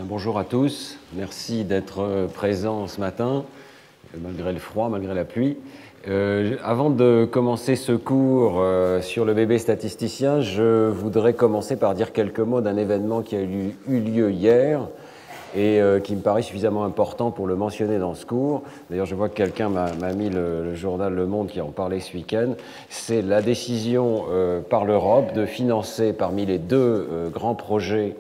Bonjour à tous, merci d'être présents ce matin, malgré le froid, malgré la pluie. Avant de commencer ce cours sur le bébé statisticien, je voudrais commencer par dire quelques mots d'un événement qui a eu lieu hier et qui me paraît suffisamment important pour le mentionner dans ce cours. D'ailleurs, je vois que quelqu'un m'a mis le journal Le Monde qui en parlait ce week-end. C'est la décision par l'Europe de financer parmi les deux grands projets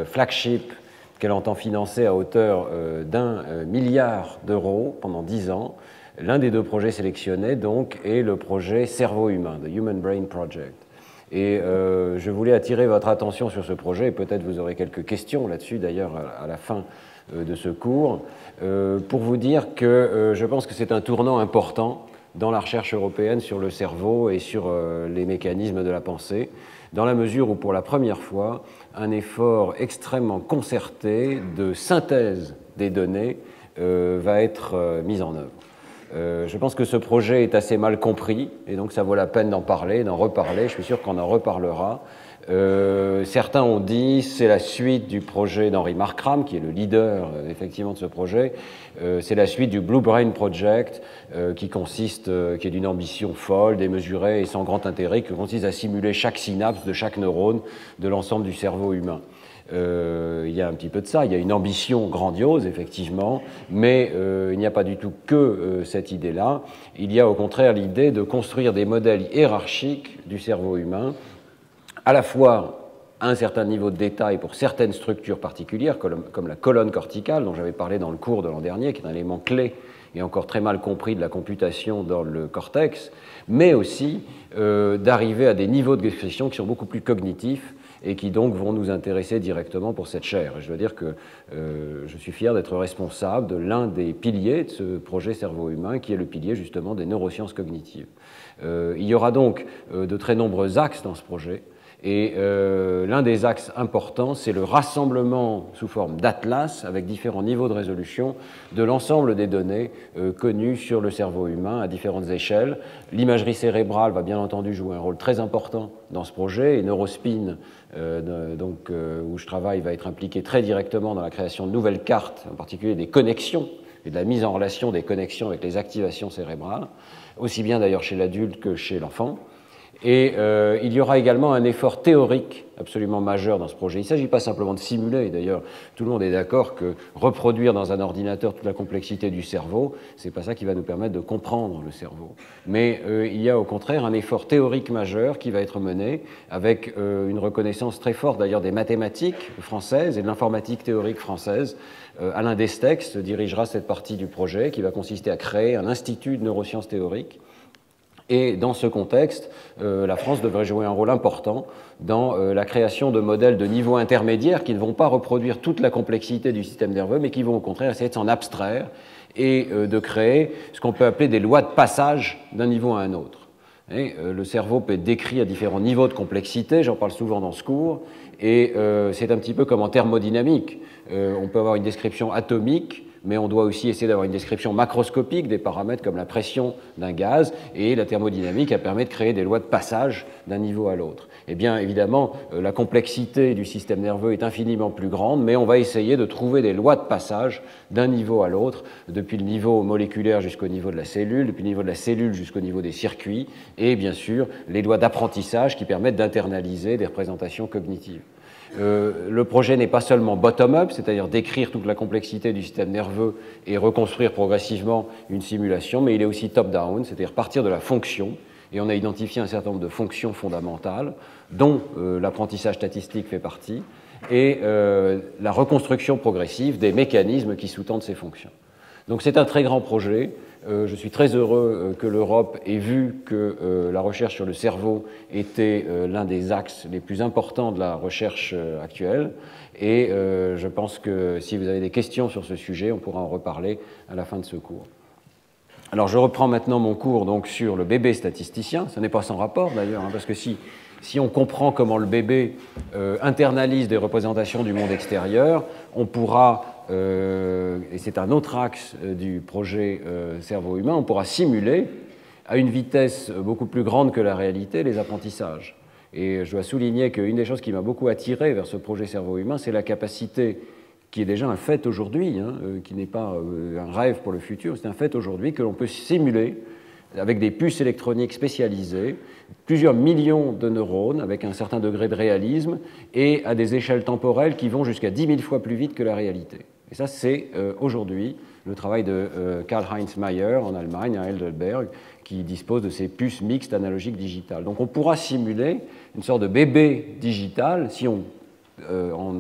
flagship qu'elle entend financer à hauteur d'1 milliard d'euros pendant 10 ans. L'un des deux projets sélectionnés, donc, est le projet Cerveau humain, the Human Brain Project. Et je voulais attirer votre attention sur ce projet, et peut-être vous aurez quelques questions là-dessus, d'ailleurs, à la fin de ce cours, pour vous dire que je pense que c'est un tournant important dans la recherche européenne sur le cerveau et sur les mécanismes de la pensée, dans la mesure où, pour la première fois, un effort extrêmement concerté de synthèse des données va être mis en œuvre. Je pense que ce projet est assez mal compris, et donc ça vaut la peine d'en parler, d'en reparler. Je suis sûr qu'on en reparlera. Certains ont dit c'est la suite du projet d'Henry Markram, qui est le leader effectivement de ce projet. C'est la suite du Blue Brain Project, qui est d'une ambition folle, démesurée et sans grand intérêt, qui consiste à simuler chaque synapse de chaque neurone de l'ensemble du cerveau humain. Il y a un petit peu de ça, il y a une ambition grandiose, effectivement, mais il n'y a pas du tout que cette idée-là. Il y a au contraire l'idée de construire des modèles hiérarchiques du cerveau humain, à la fois à un certain niveau de détail pour certaines structures particulières, comme la colonne corticale, dont j'avais parlé dans le cours de l'an dernier, qui est un élément clé et encore très mal compris de la computation dans le cortex, mais aussi d'arriver à des niveaux d'expression qui sont beaucoup plus cognitifs et qui donc vont nous intéresser directement pour cette chaire. Et je dois dire que je suis fier d'être responsable de l'un des piliers de ce projet cerveau humain, qui est le pilier justement des neurosciences cognitives. Il y aura donc de très nombreux axes dans ce projet. Et l'un des axes importants, c'est le rassemblement sous forme d'atlas avec différents niveaux de résolution de l'ensemble des données connues sur le cerveau humain à différentes échelles. L'imagerie cérébrale va bien entendu jouer un rôle très important dans ce projet, et Neurospin, où je travaille, va être impliqué très directement dans la création de nouvelles cartes, en particulier des connexions et de la mise en relation des connexions avec les activations cérébrales, aussi bien d'ailleurs chez l'adulte que chez l'enfant. Et il y aura également un effort théorique absolument majeur dans ce projet. Il ne s'agit pas simplement de simuler, d'ailleurs tout le monde est d'accord que reproduire dans un ordinateur toute la complexité du cerveau, ce n'est pas ça qui va nous permettre de comprendre le cerveau. Mais il y a au contraire un effort théorique majeur qui va être mené avec une reconnaissance très forte d'ailleurs des mathématiques françaises et de l'informatique théorique française. Alain Destex dirigera cette partie du projet qui va consister à créer un institut de neurosciences théoriques. Et dans ce contexte, la France devrait jouer un rôle important dans la création de modèles de niveau intermédiaire qui ne vont pas reproduire toute la complexité du système nerveux, mais qui vont au contraire essayer de s'en abstraire et de créer ce qu'on peut appeler des lois de passage d'un niveau à un autre. Et, le cerveau peut être décrit à différents niveaux de complexité, j'en parle souvent dans ce cours, et c'est un petit peu comme en thermodynamique. On peut avoir une description atomique, mais on doit aussi essayer d'avoir une description macroscopique des paramètres comme la pression d'un gaz, et la thermodynamique elle permet de créer des lois de passage d'un niveau à l'autre. Eh bien, évidemment, la complexité du système nerveux est infiniment plus grande, mais on va essayer de trouver des lois de passage d'un niveau à l'autre, depuis le niveau moléculaire jusqu'au niveau de la cellule, depuis le niveau de la cellule jusqu'au niveau des circuits, et bien sûr, les lois d'apprentissage qui permettent d'internaliser des représentations cognitives. Le projet n'est pas seulement bottom-up, c'est-à-dire décrire toute la complexité du système nerveux et reconstruire progressivement une simulation, mais il est aussi top-down, c'est-à-dire partir de la fonction, et on a identifié un certain nombre de fonctions fondamentales, dont l'apprentissage statistique fait partie, et la reconstruction progressive des mécanismes qui sous-tendent ces fonctions. Donc c'est un très grand projet. Je suis très heureux que l'Europe ait vu que la recherche sur le cerveau était l'un des axes les plus importants de la recherche actuelle. Et je pense que si vous avez des questions sur ce sujet, on pourra en reparler à la fin de ce cours. Alors je reprends maintenant mon cours donc, sur le bébé statisticien. Ce n'est pas sans rapport d'ailleurs, parce que si on comprend comment le bébé internalise des représentations du monde extérieur, on pourra et c'est un autre axe du projet cerveau humain, on pourra simuler à une vitesse beaucoup plus grande que la réalité les apprentissages. Et je dois souligner qu'une des choses qui m'a beaucoup attiré vers ce projet cerveau humain, c'est la capacité qui est déjà un fait aujourd'hui, qui n'est pas un rêve pour le futur, c'est un fait aujourd'hui que l'on peut simuler avec des puces électroniques spécialisées, plusieurs millions de neurones avec un certain degré de réalisme et à des échelles temporelles qui vont jusqu'à 10 000 fois plus vite que la réalité. Et ça, c'est aujourd'hui le travail de Karl-Heinz Mayer en Allemagne, à Heidelberg, qui dispose de ces puces mixtes analogiques digitales. Donc on pourra simuler une sorte de bébé digital si on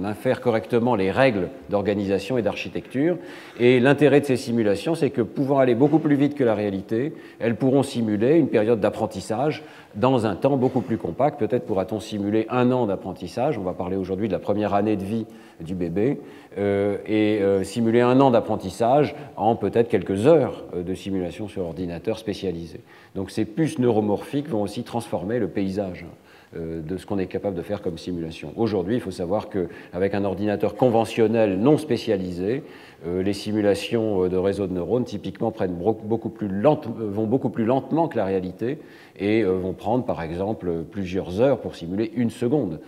infère correctement les règles d'organisation et d'architecture. Et l'intérêt de ces simulations, c'est que pouvant aller beaucoup plus vite que la réalité, elles pourront simuler une période d'apprentissage dans un temps beaucoup plus compact. Peut-être pourra-t-on simuler 1 an d'apprentissage. On va parler aujourd'hui de la première année de vie du bébé. Simuler 1 an d'apprentissage en peut-être quelques heures de simulation sur ordinateur spécialisé. Donc ces puces neuromorphiques vont aussi transformer le paysage de ce qu'on est capable de faire comme simulation. Aujourd'hui, il faut savoir qu'avec un ordinateur conventionnel non spécialisé, les simulations de réseaux de neurones typiquement vont beaucoup plus lentement que la réalité et vont prendre par exemple plusieurs heures pour simuler 1 seconde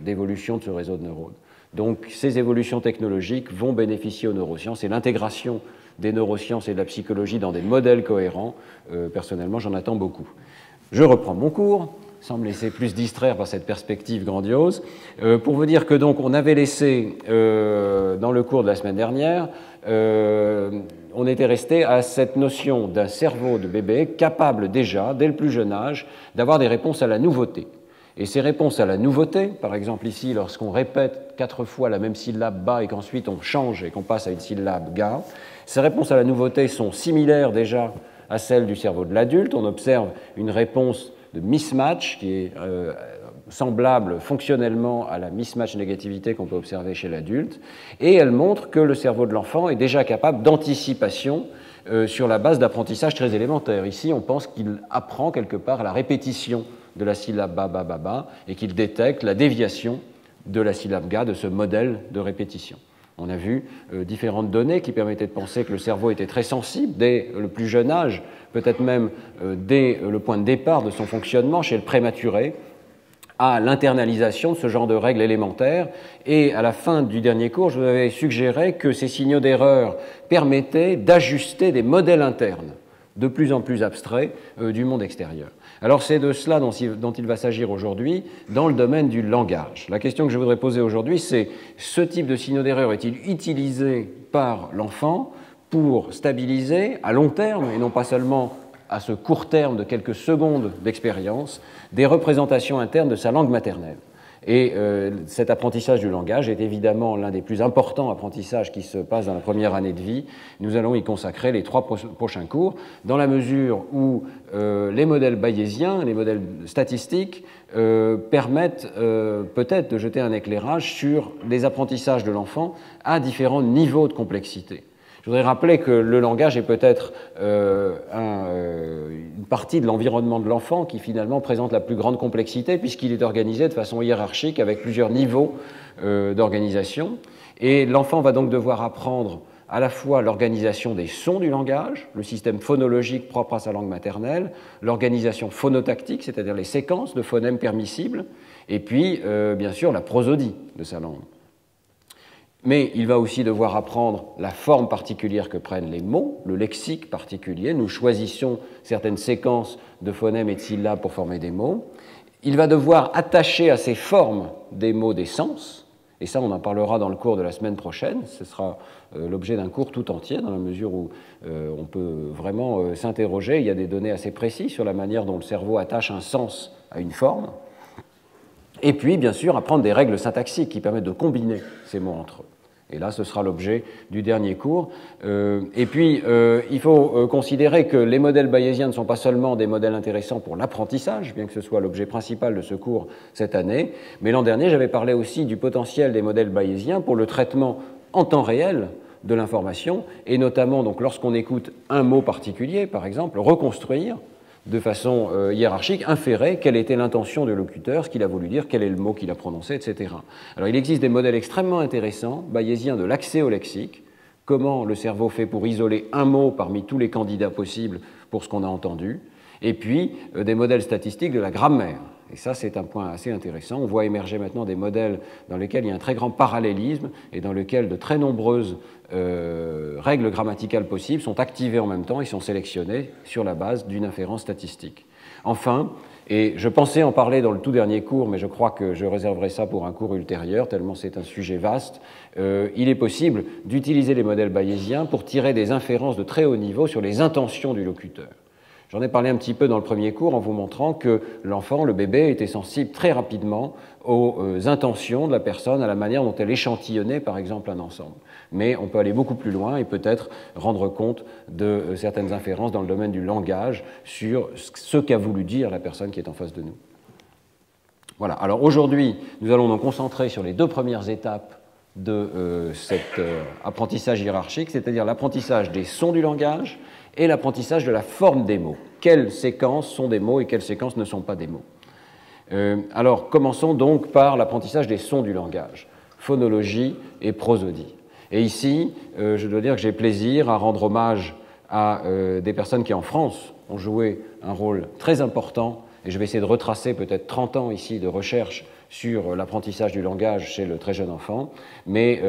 d'évolution de ce réseau de neurones. Donc ces évolutions technologiques vont bénéficier aux neurosciences et l'intégration des neurosciences et de la psychologie dans des modèles cohérents, personnellement, j'en attends beaucoup. Je reprends mon cours, sans me laisser plus distraire par cette perspective grandiose, pour vous dire que donc on avait laissé, dans le cours de la semaine dernière, on était resté à cette notion d'un cerveau de bébé capable déjà, dès le plus jeune âge, d'avoir des réponses à la nouveauté. Et ces réponses à la nouveauté, par exemple ici, lorsqu'on répète 4 fois la même syllabe ba et qu'ensuite on change et qu'on passe à une syllabe ga, ces réponses à la nouveauté sont similaires déjà à celle du cerveau de l'adulte. On observe une réponse de mismatch qui est semblable fonctionnellement à la mismatch négativité qu'on peut observer chez l'adulte, et elle montre que le cerveau de l'enfant est déjà capable d'anticipation sur la base d'apprentissage très élémentaire. Ici, on pense qu'il apprend quelque part la répétition de la syllabe ba, ba, ba, ba, et qu'il détecte la déviation de la syllabe ga de ce modèle de répétition. On a vu différentes données qui permettaient de penser que le cerveau était très sensible dès le plus jeune âge, peut-être même dès le point de départ de son fonctionnement chez le prématuré, à l'internalisation de ce genre de règles élémentaires. Et à la fin du dernier cours, je vous avais suggéré que ces signaux d'erreur permettaient d'ajuster des modèles internes de plus en plus abstraits du monde extérieur. Alors c'est de cela dont il va s'agir aujourd'hui dans le domaine du langage. La question que je voudrais poser aujourd'hui, c'est ce type de signaux d'erreur est-il utilisé par l'enfant pour stabiliser à long terme, et non pas seulement à ce court terme de quelques secondes d'expérience, des représentations internes de sa langue maternelle. Et cet apprentissage du langage est évidemment l'un des plus importants apprentissages qui se passe dans la première année de vie. Nous allons y consacrer les 3 prochains cours, dans la mesure où les modèles bayésiens, les modèles statistiques, permettent peut-être de jeter un éclairage sur les apprentissages de l'enfant à différents niveaux de complexité. Je voudrais rappeler que le langage est peut-être une partie de l'environnement de l'enfant qui finalement présente la plus grande complexité puisqu'il est organisé de façon hiérarchique avec plusieurs niveaux d'organisation. Et l'enfant va donc devoir apprendre à la fois l'organisation des sons du langage, le système phonologique propre à sa langue maternelle, l'organisation phonotactique, c'est-à-dire les séquences de phonèmes permissibles, et puis bien sûr la prosodie de sa langue. Mais il va aussi devoir apprendre la forme particulière que prennent les mots, le lexique particulier. Nous choisissons certaines séquences de phonèmes et de syllabes pour former des mots. Il va devoir attacher à ces formes des mots des sens, et ça on en parlera dans le cours de la semaine prochaine. Ce sera l'objet d'un cours tout entier, dans la mesure où on peut vraiment s'interroger. Il y a des données assez précises sur la manière dont le cerveau attache un sens à une forme. Et puis, bien sûr, apprendre des règles syntaxiques qui permettent de combiner ces mots entre eux. Et là, ce sera l'objet du dernier cours. Et puis, il faut considérer que les modèles bayésiens ne sont pas seulement des modèles intéressants pour l'apprentissage, bien que ce soit l'objet principal de ce cours cette année, mais l'an dernier, j'avais parlé aussi du potentiel des modèles bayésiens pour le traitement en temps réel de l'information, et notamment donc, lorsqu'on écoute un mot particulier, par exemple, reconstruire de façon hiérarchique, inférer quelle était l'intention de locuteur, ce qu'il a voulu dire, quel est le mot qu'il a prononcé, etc. Alors il existe des modèles extrêmement intéressants, bayésiens, de l'accès au lexique, comment le cerveau fait pour isoler un mot parmi tous les candidats possibles pour ce qu'on a entendu, Et puis, des modèles statistiques de la grammaire. Et ça, c'est un point assez intéressant. On voit émerger maintenant des modèles dans lesquels il y a un très grand parallélisme et dans lesquels de très nombreuses règles grammaticales possibles sont activées en même temps et sont sélectionnées sur la base d'une inférence statistique. Enfin, et je pensais en parler dans le tout dernier cours, mais je crois que je réserverai ça pour un cours ultérieur, tellement c'est un sujet vaste, il est possible d'utiliser les modèles bayésiens pour tirer des inférences de très haut niveau sur les intentions du locuteur. J'en ai parlé un petit peu dans le premier cours en vous montrant que l'enfant, le bébé, était sensible très rapidement aux intentions de la personne, à la manière dont elle échantillonnait, par exemple, un ensemble. Mais on peut aller beaucoup plus loin et peut-être rendre compte de certaines inférences dans le domaine du langage sur ce qu'a voulu dire la personne qui est en face de nous. Voilà. Alors aujourd'hui, nous allons nous concentrer sur les deux premières étapes de cet apprentissage hiérarchique, c'est-à-dire l'apprentissage des sons du langage et l'apprentissage de la forme des mots. Quelles séquences sont des mots et quelles séquences ne sont pas des mots. Alors, commençons donc par l'apprentissage des sons du langage, phonologie et prosodie. Et ici, je dois dire que j'ai plaisir à rendre hommage à des personnes qui, en France, ont joué un rôle très important, et je vais essayer de retracer peut-être 30 ans ici de recherche sur l'apprentissage du langage chez le très jeune enfant. Mais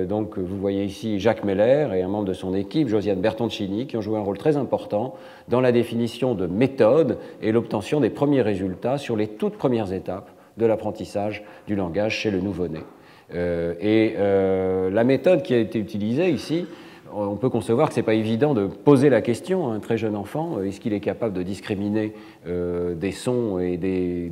donc, vous voyez ici Jacques Meller et un membre de son équipe, Josiane Bertoncini, qui ont joué un rôle très important dans la définition de méthodes et l'obtention des premiers résultats sur les toutes premières étapes de l'apprentissage du langage chez le nouveau-né. La méthode qui a été utilisée ici, on peut concevoir que ce n'est pas évident de poser la question à un très jeune enfant, est-ce qu'il est capable de discriminer des sons et des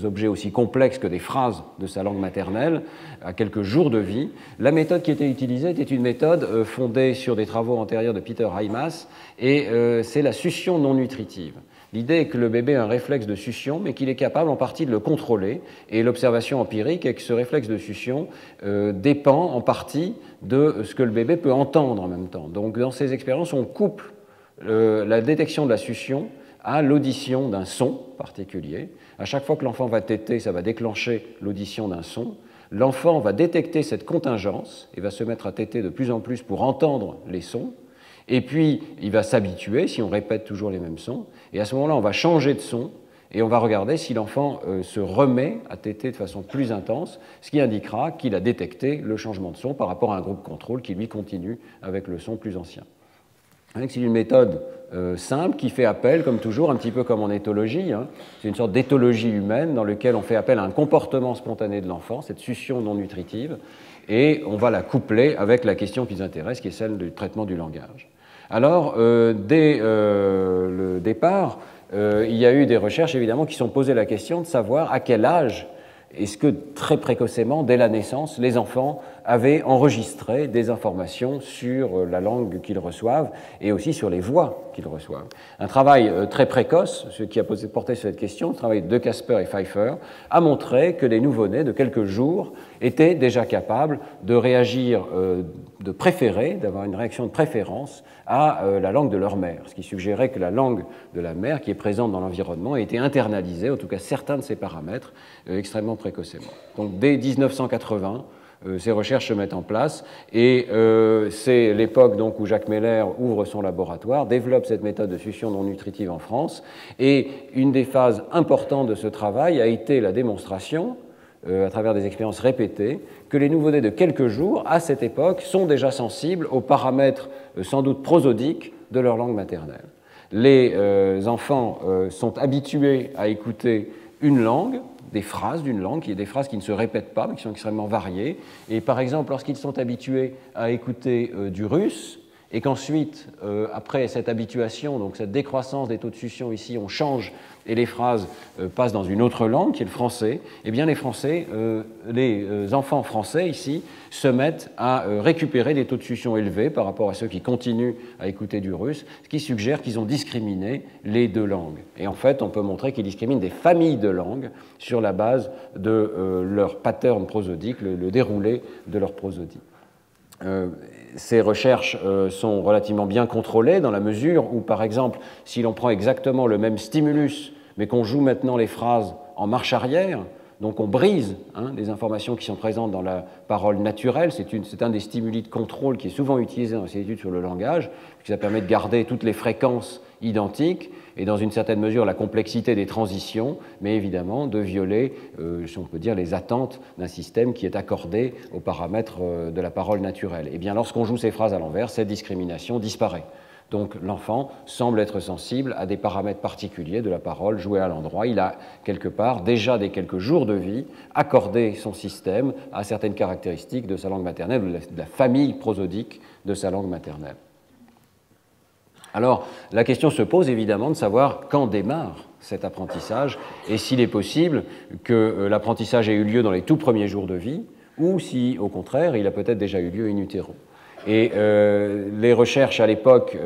objets aussi complexes que des phrases de sa langue maternelle à quelques jours de vie. La méthode qui était utilisée était une méthode fondée sur des travaux antérieurs de Peter Hymas, et c'est la succion non nutritive. L'idée est que le bébé a un réflexe de succion, mais qu'il est capable en partie de le contrôler. Et l'observation empirique est que ce réflexe de succion dépend en partie de ce que le bébé peut entendre en même temps. Donc dans ces expériences, on couple la détection de la succion à l'audition d'un son particulier. À chaque fois que l'enfant va téter, ça va déclencher l'audition d'un son. L'enfant va détecter cette contingence et va se mettre à téter de plus en plus pour entendre les sons. Et puis, il va s'habituer, si on répète toujours les mêmes sons, et à ce moment-là, on va changer de son, et on va regarder si l'enfant se remet à téter de façon plus intense, ce qui indiquera qu'il a détecté le changement de son par rapport à un groupe contrôle qui, lui, continue avec le son plus ancien. C'est une méthode simple qui fait appel, comme toujours, un petit peu comme en éthologie, c'est une sorte d'éthologie humaine dans laquelle on fait appel à un comportement spontané de l'enfant, cette succion non nutritive, et on va la coupler avec la question qui nous intéresse, qui est celle du traitement du langage. Alors, dès le départ, il y a eu des recherches, évidemment, qui sont posées la question de savoir à quel âge est-ce que, très précocement, dès la naissance, les enfants avaient enregistré des informations sur la langue qu'ils reçoivent et aussi sur les voix qu'ils reçoivent. Un travail très précoce, ce qui a porté sur cette question, le travail de Casper et Pfeiffer, a montré que les nouveau-nés de quelques jours étaient déjà capables de réagir, de préférer, d'avoir une réaction de préférence à la langue de leur mère, ce qui suggérait que la langue de la mère, qui est présente dans l'environnement, a été internalisée, en tout cas certains de ses paramètres, extrêmement précocement. Donc dès 1980, ces recherches se mettent en place et c'est l'époque donc où Jacques Meller ouvre son laboratoire, développe cette méthode de succion non nutritive en France, et une des phases importantes de ce travail a été la démonstration, à travers des expériences répétées, que les nouveau-nés de quelques jours, à cette époque, sont déjà sensibles aux paramètres sans doute prosodiques de leur langue maternelle. Les enfants sont habitués à écouter une langue, des phrases d'une langue, qui est des phrases qui ne se répètent pas, mais qui sont extrêmement variées. Et par exemple, lorsqu'ils sont habitués à écouter du russe, et qu'ensuite, après cette habituation, donc cette décroissance des taux de succion ici, on change et les phrases passent dans une autre langue, qui est le français, eh bien les enfants français ici se mettent à récupérer des taux de succion élevés par rapport à ceux qui continuent à écouter du russe, ce qui suggère qu'ils ont discriminé les deux langues. Et en fait, on peut montrer qu'ils discriminent des familles de langues sur la base de leur pattern prosodique, le déroulé de leur prosodie. Ces recherches sont relativement bien contrôlées dans la mesure où, par exemple, si l'on prend exactement le même stimulus, mais qu'on joue maintenant les phrases en marche arrière, Donc on brise des informations qui sont présentes dans la parole naturelle. C'est un des stimuli de contrôle qui est souvent utilisé dans ces études sur le langage, puisque ça permet de garder toutes les fréquences identiques et dans une certaine mesure la complexité des transitions, mais évidemment de violer, si on peut dire, les attentes d'un système qui est accordé aux paramètres de la parole naturelle. Et bien lorsqu'on joue ces phrases à l'envers, cette discrimination disparaît. Donc l'enfant semble être sensible à des paramètres particuliers de la parole jouée à l'endroit. Il a quelque part, déjà dès quelques jours de vie, accordé son système à certaines caractéristiques de sa langue maternelle ou de la famille prosodique de sa langue maternelle. Alors la question se pose évidemment de savoir quand démarre cet apprentissage et s'il est possible que l'apprentissage ait eu lieu dans les tout premiers jours de vie ou si au contraire il a peut-être déjà eu lieu in utero. Et les recherches à l'époque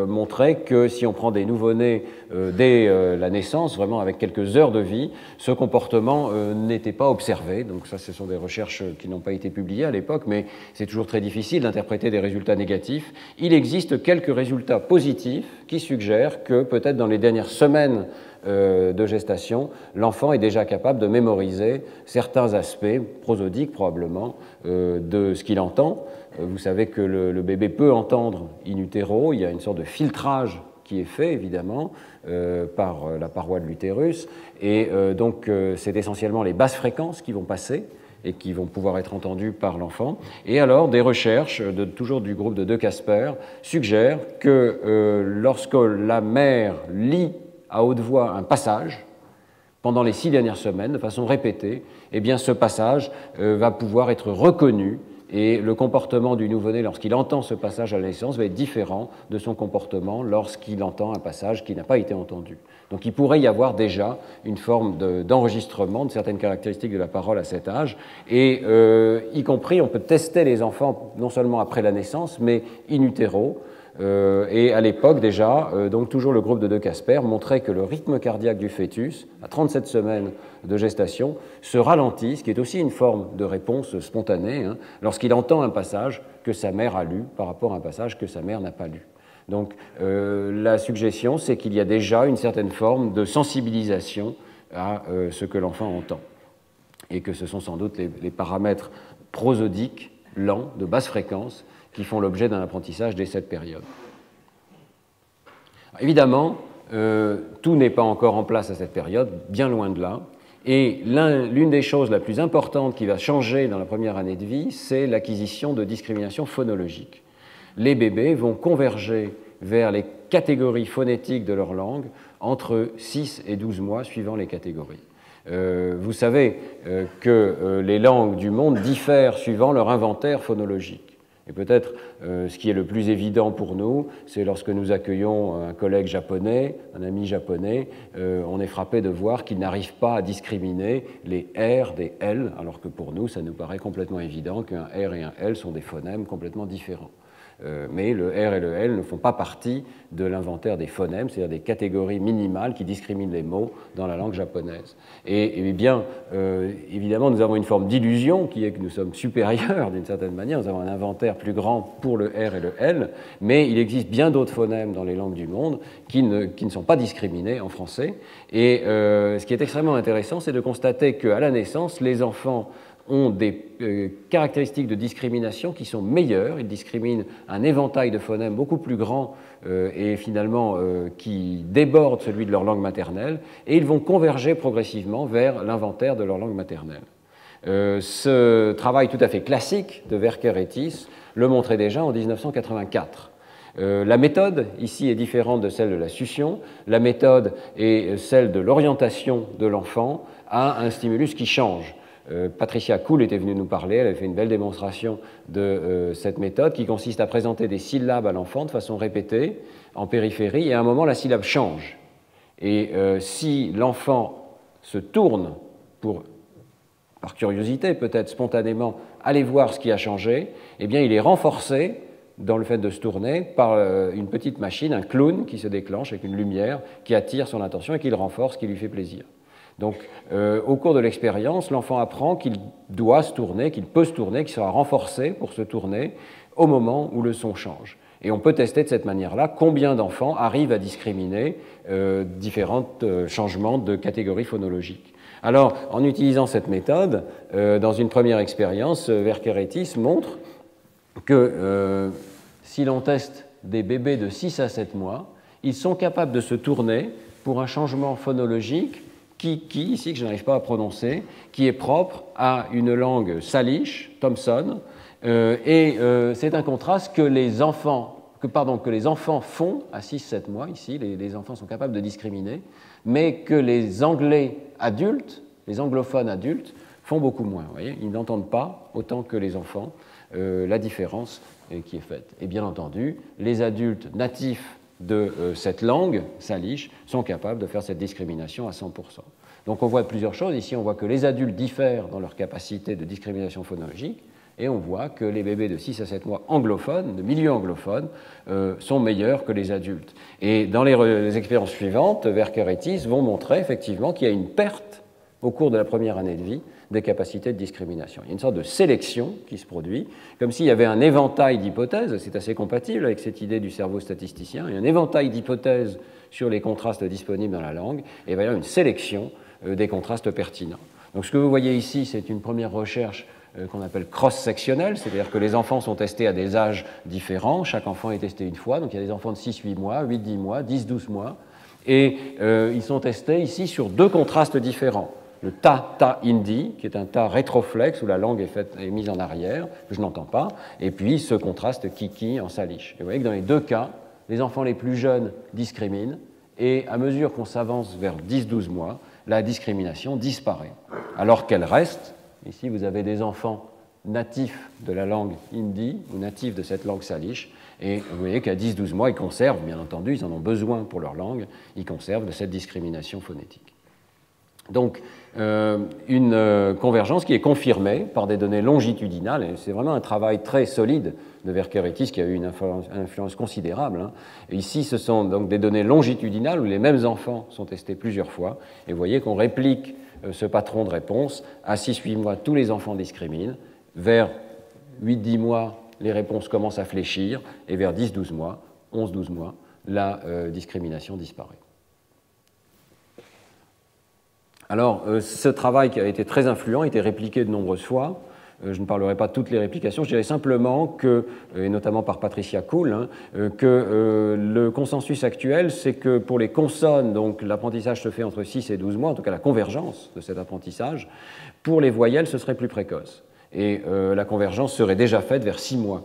montraient que si on prend des nouveau-nés dès la naissance, vraiment avec quelques heures de vie, ce comportement n'était pas observé. Donc ça, ce sont des recherches qui n'ont pas été publiées à l'époque, mais c'est toujours très difficile d'interpréter des résultats négatifs. Il existe quelques résultats positifs qui suggèrent que peut-être dans les dernières semaines de gestation, l'enfant est déjà capable de mémoriser certains aspects prosodiques probablement de ce qu'il entend. Vous savez que le bébé peut entendre in utero, il y a une sorte de filtrage qui est fait évidemment par la paroi de l'utérus et donc c'est essentiellement les basses fréquences qui vont passer et qui vont pouvoir être entendues par l'enfant. Et alors des recherches, toujours du groupe de De Casper, suggèrent que lorsque la mère lit à haute voix un passage, pendant les 6 dernières semaines, de façon répétée, eh bien ce passage va pouvoir être reconnu et le comportement du nouveau-né lorsqu'il entend ce passage à la naissance va être différent de son comportement lorsqu'il entend un passage qui n'a pas été entendu. Donc il pourrait y avoir déjà une forme d'enregistrement de certaines caractéristiques de la parole à cet âge, et y compris on peut tester les enfants non seulement après la naissance, mais in utero. Et à l'époque déjà, donc toujours le groupe de De Casper montrait que le rythme cardiaque du fœtus, à 37 semaines de gestation, se ralentit, ce qui est aussi une forme de réponse spontanée, lorsqu'il entend un passage que sa mère a lu par rapport à un passage que sa mère n'a pas lu. Donc la suggestion, c'est qu'il y a déjà une certaine forme de sensibilisation à ce que l'enfant entend, et que ce sont sans doute les paramètres prosodiques, lents, de basse fréquence, qui font l'objet d'un apprentissage dès cette période. Évidemment, tout n'est pas encore en place à cette période, bien loin de là, et l'une des choses la plus importantes qui va changer dans la première année de vie, c'est l'acquisition de discrimination phonologique. Les bébés vont converger vers les catégories phonétiques de leur langue entre 6 et 12 mois, suivant les catégories. Vous savez que les langues du monde diffèrent suivant leur inventaire phonologique. Et peut-être ce qui est le plus évident pour nous, c'est lorsque nous accueillons un collègue japonais, un ami japonais, on est frappé de voir qu'il n'arrive pas à discriminer les R des L, alors que pour nous, ça nous paraît complètement évident qu'un R et un L sont des phonèmes complètement différents. Mais le R et le L ne font pas partie de l'inventaire des phonèmes, c'est-à-dire des catégories minimales qui discriminent les mots dans la langue japonaise. Et bien, évidemment, nous avons une forme d'illusion qui est que nous sommes supérieurs d'une certaine manière, nous avons un inventaire plus grand pour le R et le L, mais il existe bien d'autres phonèmes dans les langues du monde qui ne sont pas discriminés en français. Et ce qui est extrêmement intéressant, c'est de constater qu'à la naissance, les enfants ont des caractéristiques de discrimination qui sont meilleures. Ils discriminent un éventail de phonèmes beaucoup plus grand et finalement qui déborde celui de leur langue maternelle, et ils vont converger progressivement vers l'inventaire de leur langue maternelle. Ce travail tout à fait classique de Werker et Thies le montrait déjà en 1984. La méthode ici est différente de celle de la succion. La méthode est celle de l'orientation de l'enfant à un stimulus qui change. Patricia Kuhl était venue nous parler, elle avait fait une belle démonstration de cette méthode qui consiste à présenter des syllabes à l'enfant de façon répétée en périphérie, et à un moment la syllabe change. Et si l'enfant se tourne pour, par curiosité peut-être spontanément, aller voir ce qui a changé, eh bien il est renforcé dans le fait de se tourner par une petite machine, un clown qui se déclenche avec une lumière qui attire son attention et qui le renforce, qui lui fait plaisir. Donc, au cours de l'expérience, l'enfant apprend qu'il doit se tourner, qu'il peut se tourner, qu'il sera renforcé pour se tourner au moment où le son change. Et on peut tester de cette manière-là combien d'enfants arrivent à discriminer différents changements de catégorie phonologique. Alors, en utilisant cette méthode, dans une première expérience, Verkeretis montre que si l'on teste des bébés de 6 à 7 mois, ils sont capables de se tourner pour un changement phonologique qui ici, que je n'arrive pas à prononcer, qui est propre à une langue salish, Thompson, et c'est un contraste que les enfants font à 6-7 mois, ici, les enfants sont capables de discriminer, mais que les Anglais adultes, les anglophones adultes, font beaucoup moins. Vous voyez, ils n'entendent pas, autant que les enfants, la différence qui est faite. Et bien entendu, les adultes natifs de cette langue, salish, sont capables de faire cette discrimination à 100%. Donc on voit plusieurs choses. Ici, on voit que les adultes diffèrent dans leur capacité de discrimination phonologique, et on voit que les bébés de 6 à 7 mois anglophones, de milieu anglophone, sont meilleurs que les adultes. Et dans les expériences suivantes, Verkeretis vont montrer effectivement qu'il y a une perte au cours de la première année de vie des capacités de discrimination. Il y a une sorte de sélection qui se produit, comme s'il y avait un éventail d'hypothèses, c'est assez compatible avec cette idée du cerveau statisticien, il y a un éventail d'hypothèses sur les contrastes disponibles dans la langue, et il va y avoir une sélection des contrastes pertinents. Donc ce que vous voyez ici, c'est une première recherche qu'on appelle cross-sectionnelle, c'est-à-dire que les enfants sont testés à des âges différents, chaque enfant est testé une fois, donc il y a des enfants de 6-8 mois, 8-10 mois, 10-12 mois, et ils sont testés ici sur deux contrastes différents. Le ta-ta-indi, qui est un ta rétroflexe, où la langue est mise en arrière, que je n'entends pas, et puis ce contraste kiki en salish. Et vous voyez que dans les deux cas, les enfants les plus jeunes discriminent, et à mesure qu'on s'avance vers 10-12 mois, la discrimination disparaît, alors qu'elle reste. Ici, vous avez des enfants natifs de la langue hindi, ou natifs de cette langue salish, et vous voyez qu'à 10-12 mois, ils conservent, bien entendu, ils en ont besoin pour leur langue, ils conservent de cette discrimination phonétique. Donc, une convergence qui est confirmée par des données longitudinales, et c'est vraiment un travail très solide de Verkeretis qui a eu une influence considérable. Hein. Et ici, ce sont donc des données longitudinales où les mêmes enfants sont testés plusieurs fois, et vous voyez qu'on réplique ce patron de réponse. À 6-8 mois, tous les enfants discriminent. Vers 8-10 mois, les réponses commencent à fléchir, et vers 10-12 mois, 11-12 mois, la discrimination disparaît. Alors, ce travail qui a été très influent a été répliqué de nombreuses fois. Je ne parlerai pas de toutes les réplications, je dirais simplement que, et notamment par Patricia Kuhl, hein, que le consensus actuel, c'est que pour les consonnes, donc l'apprentissage se fait entre 6 et 12 mois, en tout cas la convergence de cet apprentissage. Pour les voyelles, ce serait plus précoce. Et la convergence serait déjà faite vers 6 mois.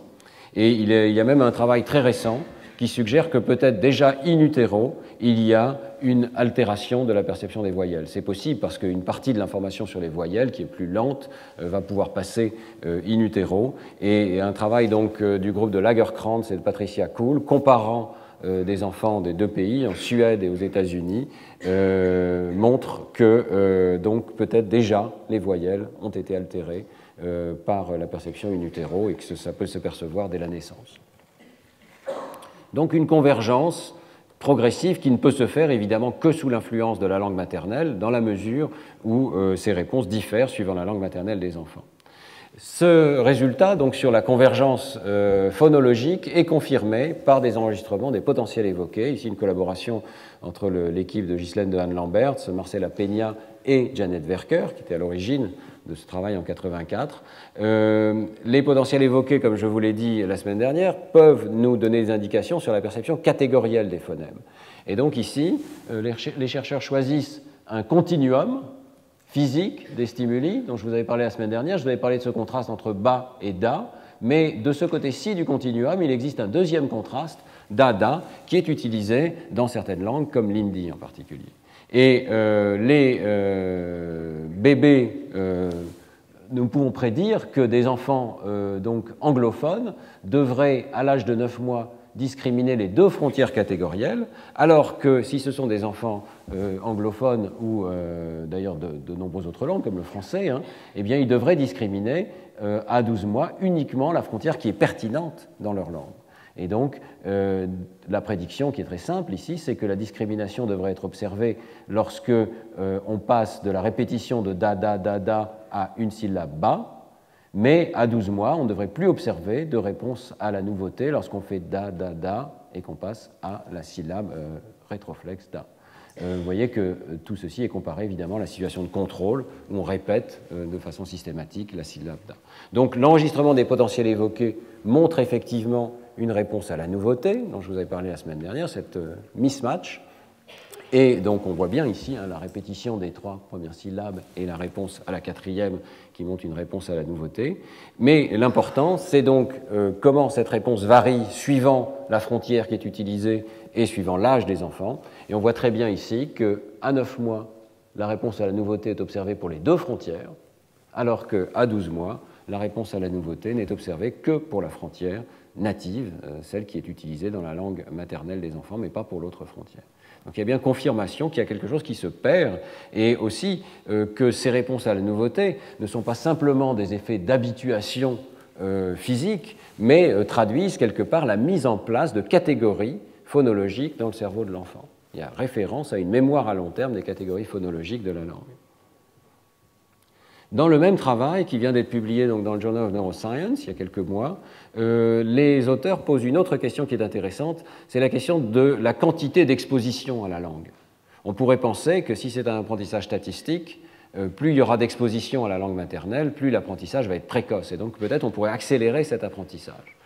Et il y a même un travail très récent qui suggère que peut-être déjà in utero, il y a une altération de la perception des voyelles. C'est possible parce qu'une partie de l'information sur les voyelles, qui est plus lente, va pouvoir passer in utero. Et un travail donc du groupe de Lagerkrantz et de Patricia Kuhl, comparant des enfants des deux pays, en Suède et aux États-Unis, montre que donc peut-être déjà les voyelles ont été altérées par la perception in utero et que ça peut se percevoir dès la naissance. Donc une convergence progressive qui ne peut se faire évidemment que sous l'influence de la langue maternelle, dans la mesure où ces réponses diffèrent suivant la langue maternelle des enfants. Ce résultat, donc sur la convergence phonologique, est confirmé par des enregistrements des potentiels évoqués. Ici, une collaboration entre l'équipe de Ghislaine de Hahn-Lamberts, Marcela Peña et Janet Werker, qui était à l'origine de ce travail en 1984. Les potentiels évoqués, comme je vous l'ai dit la semaine dernière, peuvent nous donner des indications sur la perception catégorielle des phonèmes. Et donc ici, les chercheurs choisissent un continuum physique des stimuli, dont je vous avais parlé la semaine dernière. Je vous avais parlé de ce contraste entre ba et da, mais de ce côté-ci du continuum, il existe un deuxième contraste, da-da, qui est utilisé dans certaines langues, comme l'hindi en particulier. Et les bébés, nous pouvons prédire que des enfants donc anglophones devraient, à l'âge de 9 mois, discriminer les deux frontières catégorielles, alors que si ce sont des enfants anglophones ou d'ailleurs de nombreuses autres langues, comme le français, hein, eh bien, ils devraient discriminer à 12 mois uniquement la frontière qui est pertinente dans leur langue. Et donc, la prédiction qui est très simple ici, c'est que la discrimination devrait être observée lorsque on passe de la répétition de da, da, da, da à une syllabe ba, mais à 12 mois, on ne devrait plus observer de réponse à la nouveauté lorsqu'on fait da, da, da et qu'on passe à la syllabe rétroflexe da. Vous voyez que tout ceci est comparé évidemment à la situation de contrôle où on répète de façon systématique la syllabe da. Donc l'enregistrement des potentiels évoqués montre effectivement une réponse à la nouveauté, dont je vous avais parlé la semaine dernière, cette mismatch. Et donc on voit bien ici la répétition des 3 premières syllabes et la réponse à la 4e qui montre une réponse à la nouveauté. Mais l'important, c'est donc comment cette réponse varie suivant la frontière qui est utilisée et suivant l'âge des enfants. Et on voit très bien ici qu'à 9 mois, la réponse à la nouveauté est observée pour les 2 frontières, alors qu'à 12 mois, la réponse à la nouveauté n'est observée que pour la frontière native, celle qui est utilisée dans la langue maternelle des enfants, mais pas pour l'autre frontière. Donc il y a bien confirmation qu'il y a quelque chose qui se perd, et aussi que ces réponses à la nouveauté ne sont pas simplement des effets d'habituation physique, mais traduisent quelque part la mise en place de catégories phonologiques dans le cerveau de l'enfant. Il y a référence à une mémoire à long terme des catégories phonologiques de la langue. Dans le même travail, qui vient d'être publié donc, dans le Journal of Neuroscience il y a quelques mois, les auteurs posent une autre question qui est intéressante, c'est la question de la quantité d'exposition à la langue. On pourrait penser que si c'est un apprentissage statistique, plus il y aura d'exposition à la langue maternelle, plus l'apprentissage va être précoce, et donc peut-être on pourrait accélérer cet apprentissage.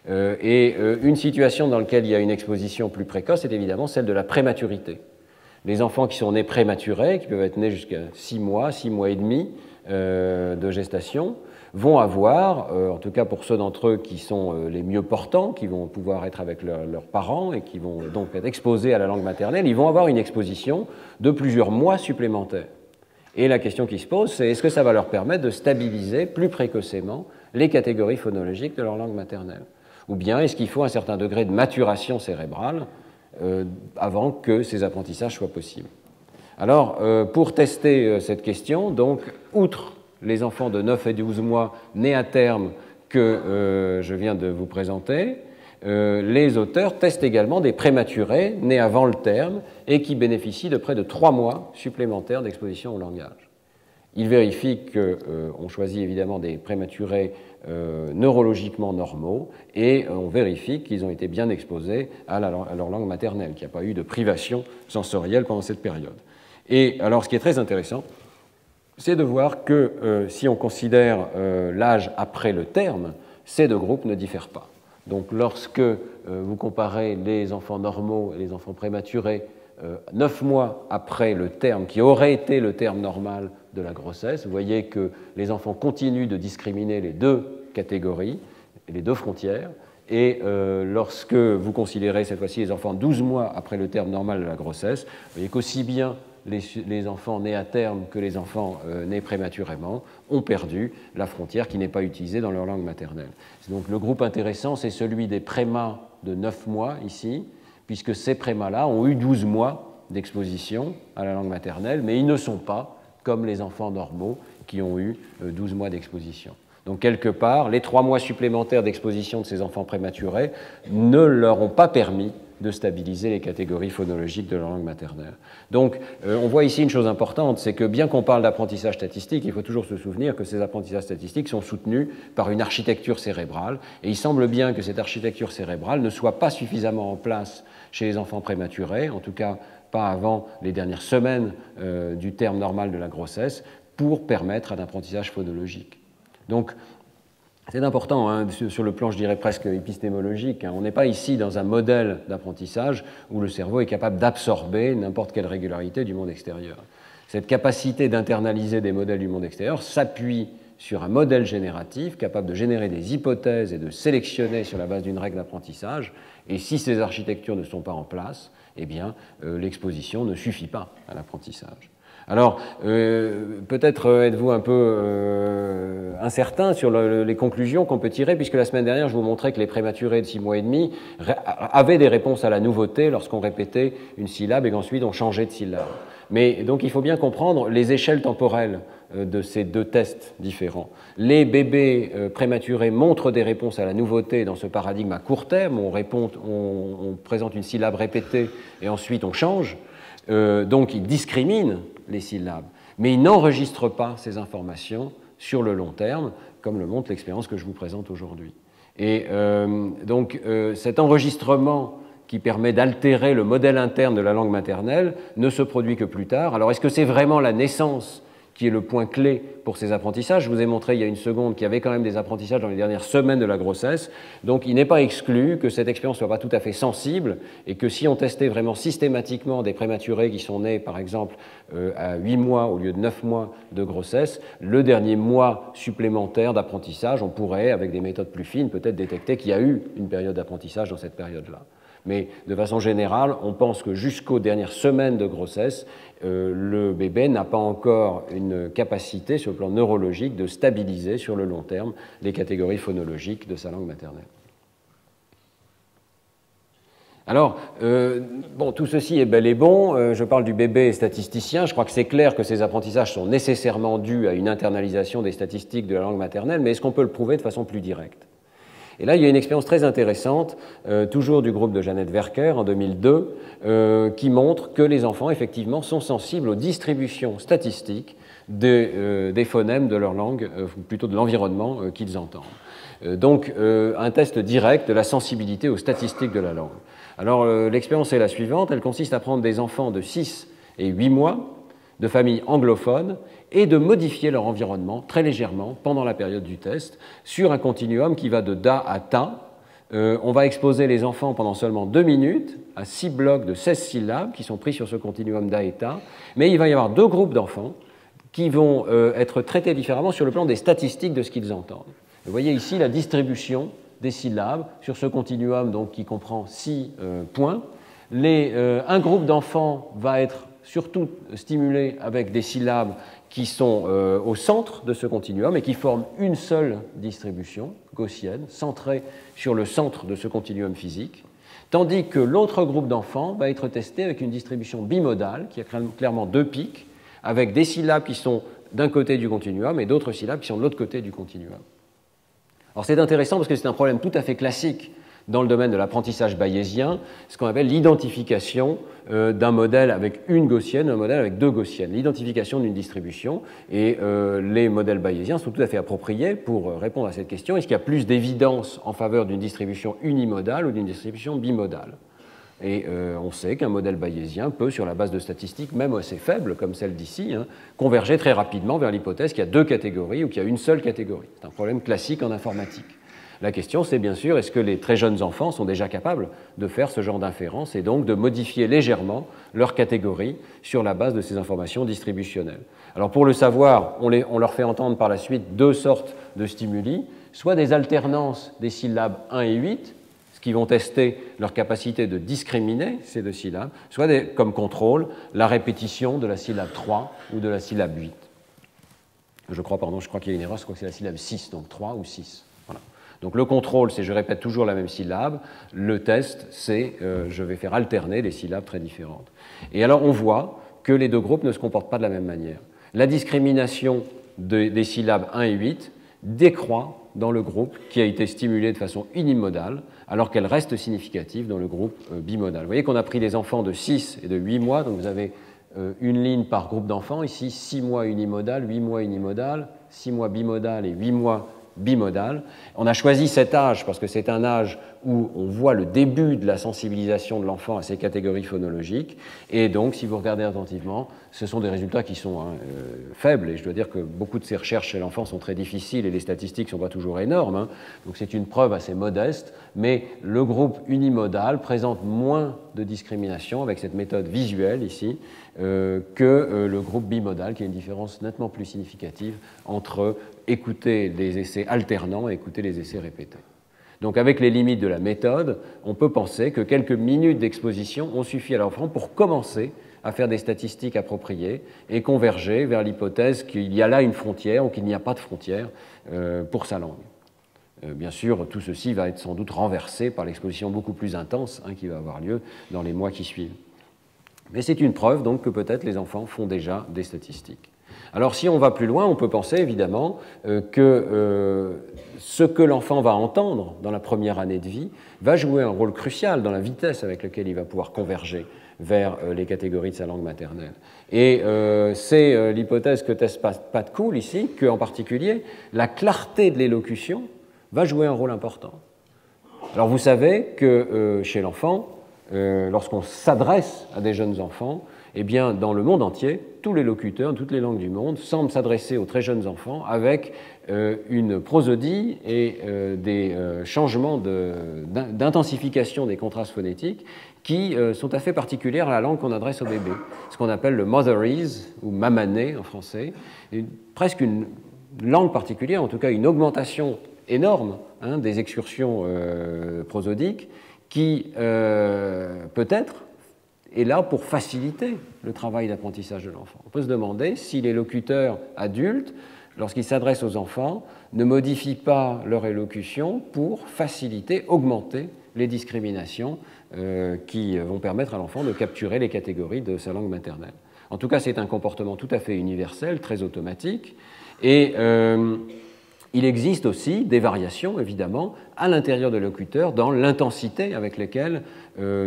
Une situation dans laquelle il y a une exposition plus précoce est évidemment celle de la prématurité. Les enfants qui sont nés prématurés, qui peuvent être nés jusqu'à 6 mois et demi, de gestation, vont avoir, en tout cas pour ceux d'entre eux qui sont les mieux portants, qui vont pouvoir être avec leurs parents et qui vont donc être exposés à la langue maternelle, ils vont avoir une exposition de plusieurs mois supplémentaires. Et la question qui se pose, c'est est-ce que ça va leur permettre de stabiliser plus précocement les catégories phonologiques de leur langue maternelle? Ou bien est-ce qu'il faut un certain degré de maturation cérébrale avant que ces apprentissages soient possibles? Alors, pour tester cette question, donc, outre les enfants de 9 et 12 mois nés à terme que je viens de vous présenter, les auteurs testent également des prématurés nés avant le terme et qui bénéficient de près de 3 mois supplémentaires d'exposition au langage. Ils vérifient qu'on choisit évidemment des prématurés neurologiquement normaux et on vérifie qu'ils ont été bien exposés à leur langue maternelle, qu'il n'y a pas eu de privation sensorielle pendant cette période. Et alors, ce qui est très intéressant, c'est de voir que si on considère l'âge après le terme, ces 2 groupes ne diffèrent pas. Donc, lorsque vous comparez les enfants normaux et les enfants prématurés 9 mois après le terme, qui aurait été le terme normal de la grossesse, vous voyez que les enfants continuent de discriminer les 2 catégories, les 2 frontières, et lorsque vous considérez cette fois-ci les enfants 12 mois après le terme normal de la grossesse, vous voyez qu'aussi bien les enfants nés à terme que les enfants nés prématurément ont perdu la frontière qui n'est pas utilisée dans leur langue maternelle. Donc le groupe intéressant, c'est celui des prémas de 9 mois ici, puisque ces prémas-là ont eu 12 mois d'exposition à la langue maternelle, mais ils ne sont pas comme les enfants normaux qui ont eu 12 mois d'exposition. Donc quelque part, les 3 mois supplémentaires d'exposition de ces enfants prématurés ne leur ont pas permis de stabiliser les catégories phonologiques de leur langue maternelle. Donc, on voit ici une chose importante, c'est que bien qu'on parle d'apprentissage statistique, il faut toujours se souvenir que ces apprentissages statistiques sont soutenus par une architecture cérébrale, et il semble bien que cette architecture cérébrale ne soit pas suffisamment en place chez les enfants prématurés, en tout cas pas avant les dernières semaines du terme normal de la grossesse, pour permettre un apprentissage phonologique. Donc, c'est important, hein, sur le plan, je dirais, presque épistémologique. Hein. On n'est pas ici dans un modèle d'apprentissage où le cerveau est capable d'absorber n'importe quelle régularité du monde extérieur. Cette capacité d'internaliser des modèles du monde extérieur s'appuie sur un modèle génératif capable de générer des hypothèses et de sélectionner sur la base d'une règle d'apprentissage. Et si ces architectures ne sont pas en place, eh bien, l'exposition ne suffit pas à l'apprentissage. Alors, peut-être êtes-vous un peu incertain sur les conclusions qu'on peut tirer, puisque la semaine dernière, je vous montrais que les prématurés de 6 mois et demi avaient des réponses à la nouveauté lorsqu'on répétait une syllabe et qu'ensuite on changeait de syllabe. Mais donc, il faut bien comprendre les échelles temporelles de ces 2 tests différents. Les bébés prématurés montrent des réponses à la nouveauté dans ce paradigme à court terme, on présente une syllabe répétée et ensuite on change. Donc, ils discriminent les syllabes, mais ils n'enregistrent pas ces informations sur le long terme, comme le montre l'expérience que je vous présente aujourd'hui. Et donc, cet enregistrement qui permet d'altérer le modèle interne de la langue maternelle ne se produit que plus tard. Alors est-ce que c'est vraiment la naissance qui est le point clé pour ces apprentissages? Je vous ai montré il y a une seconde qu'il y avait quand même des apprentissages dans les dernières semaines de la grossesse, donc il n'est pas exclu que cette expérience ne soit pas tout à fait sensible et que si on testait vraiment systématiquement des prématurés qui sont nés par exemple à 8 mois au lieu de 9 mois de grossesse, le dernier mois supplémentaire d'apprentissage, on pourrait, avec des méthodes plus fines, peut-être détecter qu'il y a eu une période d'apprentissage dans cette période-là. Mais de façon générale, on pense que jusqu'aux dernières semaines de grossesse, le bébé n'a pas encore une capacité sur le plan neurologique de stabiliser sur le long terme les catégories phonologiques de sa langue maternelle. Alors, bon, tout ceci est bel et bon. Je parle du bébé statisticien. Je crois que c'est clair que ces apprentissages sont nécessairement dus à une internalisation des statistiques de la langue maternelle, mais est-ce qu'on peut le prouver de façon plus directe? Et là, il y a une expérience très intéressante, toujours du groupe de Jeannette Werker en 2002, qui montre que les enfants, effectivement, sont sensibles aux distributions statistiques des phonèmes de leur langue, ou plutôt de l'environnement qu'ils entendent. Donc, un test direct de la sensibilité aux statistiques de la langue. Alors, l'expérience est la suivante. Elle consiste à prendre des enfants de 6 et 8 mois, de familles anglophones, et de modifier leur environnement très légèrement pendant la période du test sur un continuum qui va de da à ta. On va exposer les enfants pendant seulement 2 minutes à 6 blocs de 16 syllabes qui sont pris sur ce continuum da et ta, mais il va y avoir 2 groupes d'enfants qui vont être traités différemment sur le plan des statistiques de ce qu'ils entendent. Vous voyez ici la distribution des syllabes sur ce continuum donc, qui comprend 6 points. Un groupe d'enfants va être surtout stimulé avec des syllabes qui sont au centre de ce continuum et qui forment une seule distribution gaussienne, centrée sur le centre de ce continuum physique, tandis que l'autre groupe d'enfants va être testé avec une distribution bimodale, qui a clairement 2 pics, avec des syllabes qui sont d'un côté du continuum et d'autres syllabes qui sont de l'autre côté du continuum. Alors c'est intéressant parce que c'est un problème tout à fait classique dans le domaine de l'apprentissage bayésien, ce qu'on appelle l'identification d'un modèle avec une gaussienne, un modèle avec 2 gaussiennes, l'identification d'une distribution. Et les modèles bayésiens sont tout à fait appropriés pour répondre à cette question. Est-ce qu'il y a plus d'évidence en faveur d'une distribution unimodale ou d'une distribution bimodale? Et on sait qu'un modèle bayésien peut, sur la base de statistiques même assez faibles, comme celle d'ici, converger très rapidement vers l'hypothèse qu'il y a 2 catégories ou qu'il y a une seule catégorie. C'est un problème classique en informatique. La question, c'est bien sûr, est-ce que les très jeunes enfants sont déjà capables de faire ce genre d'inférence et donc de modifier légèrement leur catégorie sur la base de ces informations distributionnelles? Alors pour le savoir, on leur fait entendre par la suite 2 sortes de stimuli, soit des alternances des syllabes 1 et 8, ce qui vont tester leur capacité de discriminer ces 2 syllabes, soit comme contrôle, la répétition de la syllabe 3 ou de la syllabe 8. Je crois qu'il y a une erreur, je crois que c'est la syllabe 6, donc 3 ou 6. Voilà. Donc le contrôle, c'est je répète toujours la même syllabe. Le test, c'est je vais faire alterner des syllabes très différentes. Et alors on voit que les 2 groupes ne se comportent pas de la même manière. La discrimination des syllabes 1 et 8 décroît dans le groupe qui a été stimulé de façon unimodale, alors qu'elle reste significative dans le groupe bimodal. Vous voyez qu'on a pris des enfants de 6 et de 8 mois, donc vous avez une ligne par groupe d'enfants, ici 6 mois unimodal, 8 mois unimodal, 6 mois bimodal et 8 mois bimodal. On a choisi cet âge parce que c'est un âge où on voit le début de la sensibilisation de l'enfant à ces catégories phonologiques. Et donc, si vous regardez attentivement, ce sont des résultats qui sont faibles. Et je dois dire que beaucoup de ces recherches chez l'enfant sont très difficiles et les statistiques ne sont pas toujours énormes. Donc, c'est une preuve assez modeste. Mais le groupe unimodal présente moins de discrimination avec cette méthode visuelle ici que le groupe bimodal, qui a une différence nettement plus significative entre écouter les essais alternants et écouter les essais répétés. Donc avec les limites de la méthode, on peut penser que quelques minutes d'exposition ont suffi à l'enfant pour commencer à faire des statistiques appropriées et converger vers l'hypothèse qu'il y a là une frontière ou qu'il n'y a pas de frontière pour sa langue. Bien sûr, tout ceci va être sans doute renversé par l'exposition beaucoup plus intense qui va avoir lieu dans les mois qui suivent. Mais c'est une preuve donc que peut-être les enfants font déjà des statistiques. Alors si on va plus loin, on peut penser évidemment que ce que l'enfant va entendre dans la première année de vie va jouer un rôle crucial dans la vitesse avec laquelle il va pouvoir converger vers les catégories de sa langue maternelle. Et c'est l'hypothèse que teste Pat Cool ici, qu'en particulier, la clarté de l'élocution va jouer un rôle important. Alors vous savez que chez l'enfant, lorsqu'on s'adresse à des jeunes enfants, eh bien, dans le monde entier, tous les locuteurs, toutes les langues du monde, semblent s'adresser aux très jeunes enfants avec une prosodie et des changements d'intensification des contrastes phonétiques qui sont assez particulières à la langue qu'on adresse au bébé, ce qu'on appelle le motherese ou mamané en français, presque une langue particulière, en tout cas une augmentation énorme des excursions prosodiques qui peut-être est là pour faciliter le travail d'apprentissage de l'enfant. On peut se demander si les locuteurs adultes, lorsqu'ils s'adressent aux enfants, ne modifient pas leur élocution pour faciliter, augmenter les discriminations qui vont permettre à l'enfant de capturer les catégories de sa langue maternelle. En tout cas, c'est un comportement tout à fait universel, très automatique, et il existe aussi des variations, évidemment, à l'intérieur de locuteurs dans l'intensité avec laquelle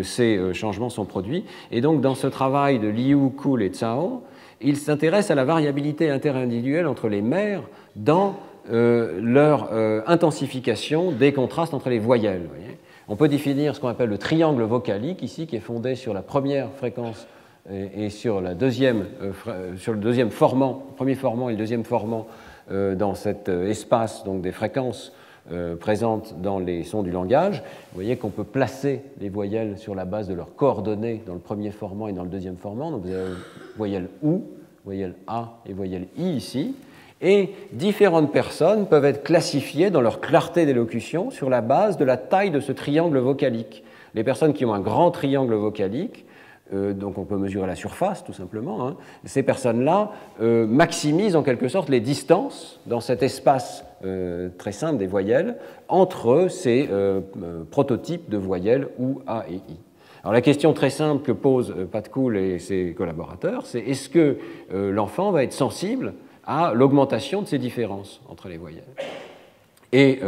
ces changements sont produits. Et donc, dans ce travail de Liu, Kuhl et Zhao, ils s'intéressent à la variabilité interindividuelle entre les mères dans leur intensification des contrastes entre les voyelles. Vous voyez. On peut définir ce qu'on appelle le triangle vocalique, ici, qui est fondé sur la première fréquence et sur, sur le deuxième formant, le premier formant et le deuxième formant dans cet espace donc, des fréquences présentes dans les sons du langage. Vous voyez qu'on peut placer les voyelles sur la base de leurs coordonnées dans le premier formant et dans le deuxième formant. Donc vous avez voyelle OU, voyelle A et voyelle I ici. Et différentes personnes peuvent être classifiées dans leur clarté d'élocution sur la base de la taille de ce triangle vocalique. Les personnes qui ont un grand triangle vocalique, donc on peut mesurer la surface tout simplement, ces personnes-là maximisent en quelque sorte les distances dans cet espace très simple des voyelles entre ces prototypes de voyelles OU, A et I. Alors la question très simple que posent Pat Kuhl et ses collaborateurs, c'est est-ce que l'enfant va être sensible à l'augmentation de ces différences entre les voyelles. Et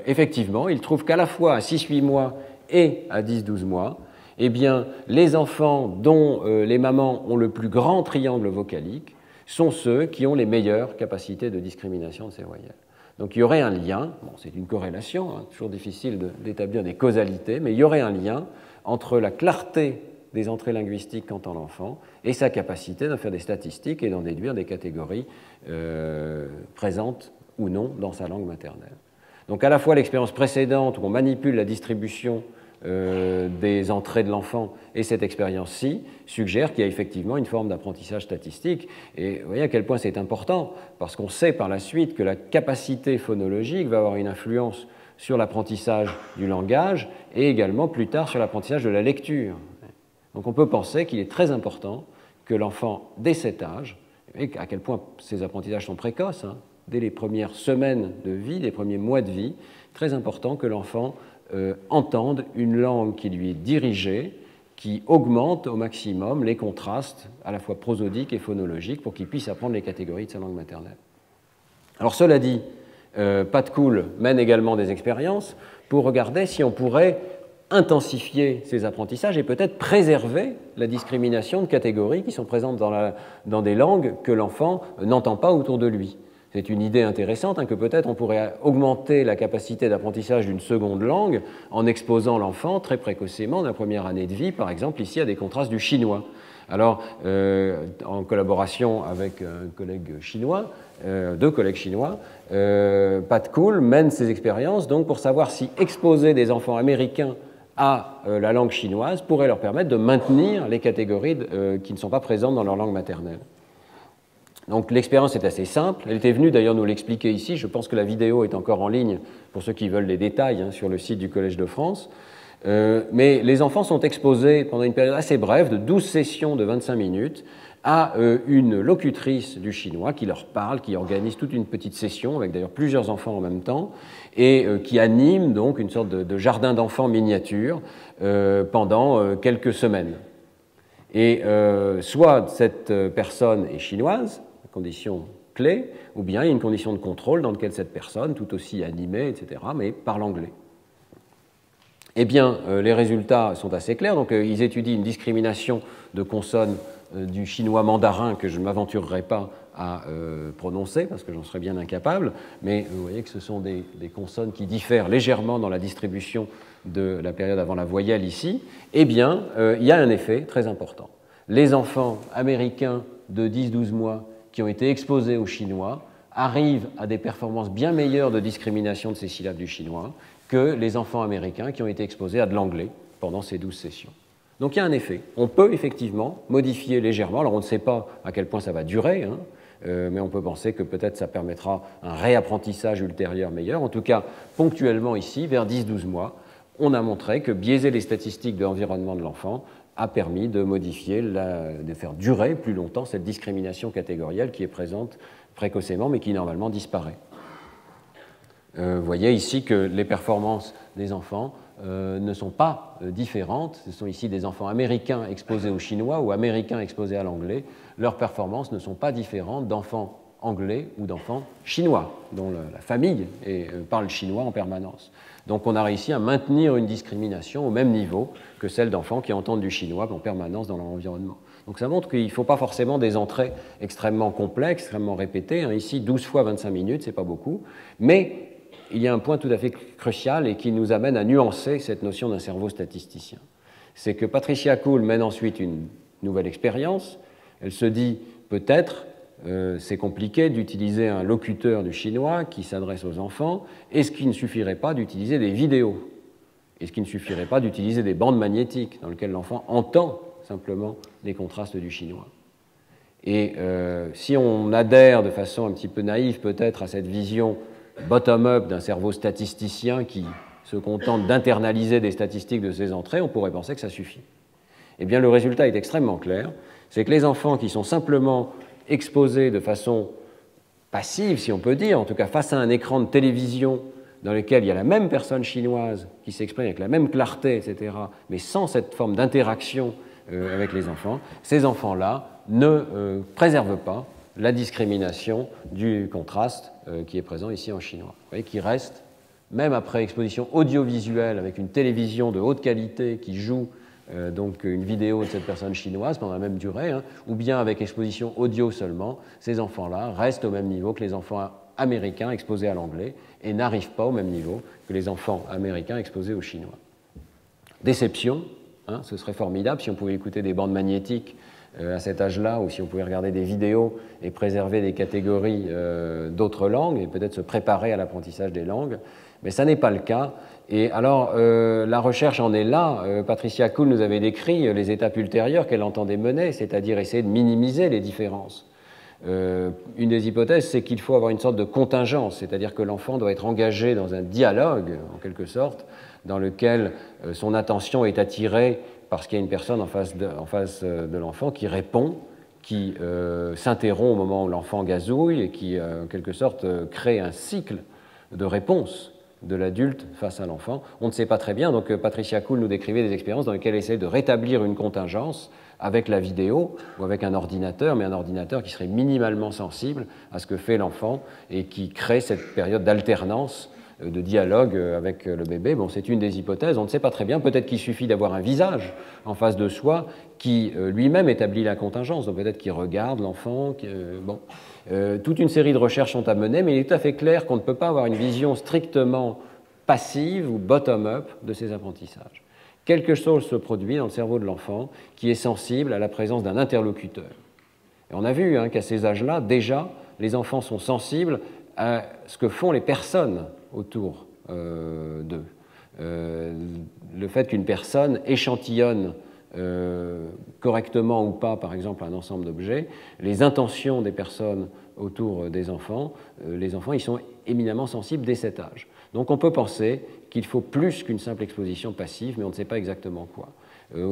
effectivement, il trouve qu'à la fois à 6-8 mois et à 10-12 mois, eh bien, les enfants dont les mamans ont le plus grand triangle vocalique sont ceux qui ont les meilleures capacités de discrimination de ces voyelles. Donc il y aurait un lien, bon, c'est une corrélation, toujours difficile d'établir des causalités, mais il y aurait un lien entre la clarté des entrées linguistiques qu'entend l'enfant et sa capacité d'en faire des statistiques et d'en déduire des catégories présentes ou non dans sa langue maternelle. Donc à la fois l'expérience précédente où on manipule la distribution des entrées de l'enfant et cette expérience-ci suggère qu'il y a effectivement une forme d'apprentissage statistique. Et vous voyez à quel point c'est important, parce qu'on sait par la suite que la capacité phonologique va avoir une influence sur l'apprentissage du langage et également plus tard sur l'apprentissage de la lecture. Donc on peut penser qu'il est très important que l'enfant, dès cet âge, et à quel point ces apprentissages sont précoces, dès les premières semaines de vie, les premiers mois de vie, très important que l'enfant entende une langue qui lui est dirigée, qui augmente au maximum les contrastes à la fois prosodiques et phonologiques pour qu'il puisse apprendre les catégories de sa langue maternelle. Alors cela dit, Pat Kuhl mène également des expériences pour regarder si on pourrait intensifier ces apprentissages et peut-être préserver la discrimination de catégories qui sont présentes dans des langues que l'enfant n'entend pas autour de lui. C'est une idée intéressante que peut-être on pourrait augmenter la capacité d'apprentissage d'une seconde langue en exposant l'enfant très précocement, dans la première année de vie, par exemple ici à des contrastes du chinois. Alors, en collaboration avec un collègue chinois, deux collègues chinois, Pat Kuhl mène ces expériences donc pour savoir si exposer des enfants américains à la langue chinoise pourrait leur permettre de maintenir les catégories qui ne sont pas présentes dans leur langue maternelle. Donc l'expérience est assez simple, elle était venue d'ailleurs nous l'expliquer ici, je pense que la vidéo est encore en ligne pour ceux qui veulent les détails sur le site du Collège de France, mais les enfants sont exposés pendant une période assez brève de 12 sessions de 25 minutes à une locutrice du chinois qui leur parle, qui organise toute une petite session avec d'ailleurs plusieurs enfants en même temps et qui anime donc une sorte de jardin d'enfants miniature pendant quelques semaines. Et soit cette personne est chinoise, condition clé, ou bien il y a une condition de contrôle dans laquelle cette personne, tout aussi animée, etc., mais parle anglais. Eh bien, les résultats sont assez clairs. Donc, ils étudient une discrimination de consonnes du chinois mandarin que je ne m'aventurerai pas à prononcer, parce que j'en serais bien incapable, mais vous voyez que ce sont des consonnes qui diffèrent légèrement dans la distribution de la période avant la voyelle ici, eh bien, il y a un effet très important. Les enfants américains de 10-12 mois qui ont été exposés au chinois arrivent à des performances bien meilleures de discrimination de ces syllabes du chinois que les enfants américains qui ont été exposés à de l'anglais pendant ces 12 sessions. Donc il y a un effet. On peut effectivement modifier légèrement, alors on ne sait pas à quel point ça va durer, hein, mais on peut penser que peut-être ça permettra un réapprentissage ultérieur meilleur. En tout cas, ponctuellement ici, vers 10-12 mois, on a montré que biaiser les statistiques de l'environnement de l'enfant a permis de modifier, de faire durer plus longtemps cette discrimination catégorielle qui est présente précocement, mais qui normalement disparaît. Vous voyez ici que les performances des enfants ne sont pas différentes. Ce sont ici des enfants américains exposés au chinois ou américains exposés à l'anglais. Leurs performances ne sont pas différentes d'enfants anglais ou d'enfants chinois, dont la famille parle chinois en permanence. Donc on a réussi à maintenir une discrimination au même niveau que celle d'enfants qui entendent du chinois en permanence dans leur environnement. Donc ça montre qu'il ne faut pas forcément des entrées extrêmement complexes, extrêmement répétées. Ici, 12 fois 25 minutes, ce n'est pas beaucoup. Mais il y a un point tout à fait crucial et qui nous amène à nuancer cette notion d'un cerveau statisticien. C'est que Patricia Kuhl mène ensuite une nouvelle expérience. Elle se dit, peut-être, c'est compliqué d'utiliser un locuteur du chinois qui s'adresse aux enfants. Est-ce qu'il ne suffirait pas d'utiliser des vidéos? Est-ce qu'il ne suffirait pas d'utiliser des bandes magnétiques dans lesquelles l'enfant entend simplement les contrastes du chinois? Et si on adhère de façon un petit peu naïve peut-être à cette vision bottom-up d'un cerveau statisticien qui se contente d'internaliser des statistiques de ses entrées, on pourrait penser que ça suffit. Eh bien, le résultat est extrêmement clair, c'est que les enfants qui sont simplement exposés de façon passive, si on peut dire, en tout cas face à un écran de télévision dans lequel il y a la même personne chinoise qui s'exprime avec la même clarté, etc., mais sans cette forme d'interaction avec les enfants, ces enfants-là ne préservent pas la discrimination du contraste qui est présent ici en chinois. Vous voyez qu'il reste, même après exposition audiovisuelle avec une télévision de haute qualité qui joue donc une vidéo de cette personne chinoise pendant la même durée, hein, ou bien avec exposition audio seulement, ces enfants-là restent au même niveau que les enfants américains exposés à l'anglais et n'arrivent pas au même niveau que les enfants américains exposés au chinois. Déception, hein, ce serait formidable si on pouvait écouter des bandes magnétiques à cet âge-là, ou si on pouvait regarder des vidéos et préserver des catégories d'autres langues, et peut-être se préparer à l'apprentissage des langues, mais ça n'est pas le cas. Et alors, la recherche en est là. Patricia Kuhl nous avait décrit les étapes ultérieures qu'elle entendait mener, c'est-à-dire essayer de minimiser les différences. Une des hypothèses, c'est qu'il faut avoir une sorte de contingence, c'est-à-dire que l'enfant doit être engagé dans un dialogue, en quelque sorte, dans lequel son attention est attirée parce qu'il y a une personne en face de l'enfant qui répond, qui s'interrompt au moment où l'enfant gazouille et qui, en quelque sorte, crée un cycle de réponse de l'adulte face à l'enfant. On ne sait pas très bien, donc Patricia Kuhl nous décrivait des expériences dans lesquelles elle essaie de rétablir une contingence avec la vidéo ou avec un ordinateur, mais un ordinateur qui serait minimalement sensible à ce que fait l'enfant et qui crée cette période d'alternance de dialogue avec le bébé. Bon, c'est une des hypothèses, on ne sait pas très bien. Peut-être qu'il suffit d'avoir un visage en face de soi qui lui-même établit la contingence, donc peut-être qu'il regarde l'enfant. Toute une série de recherches sont à mener, mais il est tout à fait clair qu'on ne peut pas avoir une vision strictement passive ou bottom-up de ces apprentissages. Quelque chose se produit dans le cerveau de l'enfant qui est sensible à la présence d'un interlocuteur. Et on a vu qu'à ces âges-là, déjà, les enfants sont sensibles à ce que font les personnes autour d'eux. Le fait qu'une personne échantillonne correctement ou pas, par exemple, un ensemble d'objets, les intentions des personnes autour des enfants, les enfants, ils sont éminemment sensibles dès cet âge. Donc on peut penser qu'il faut plus qu'une simple exposition passive, mais on ne sait pas exactement quoi.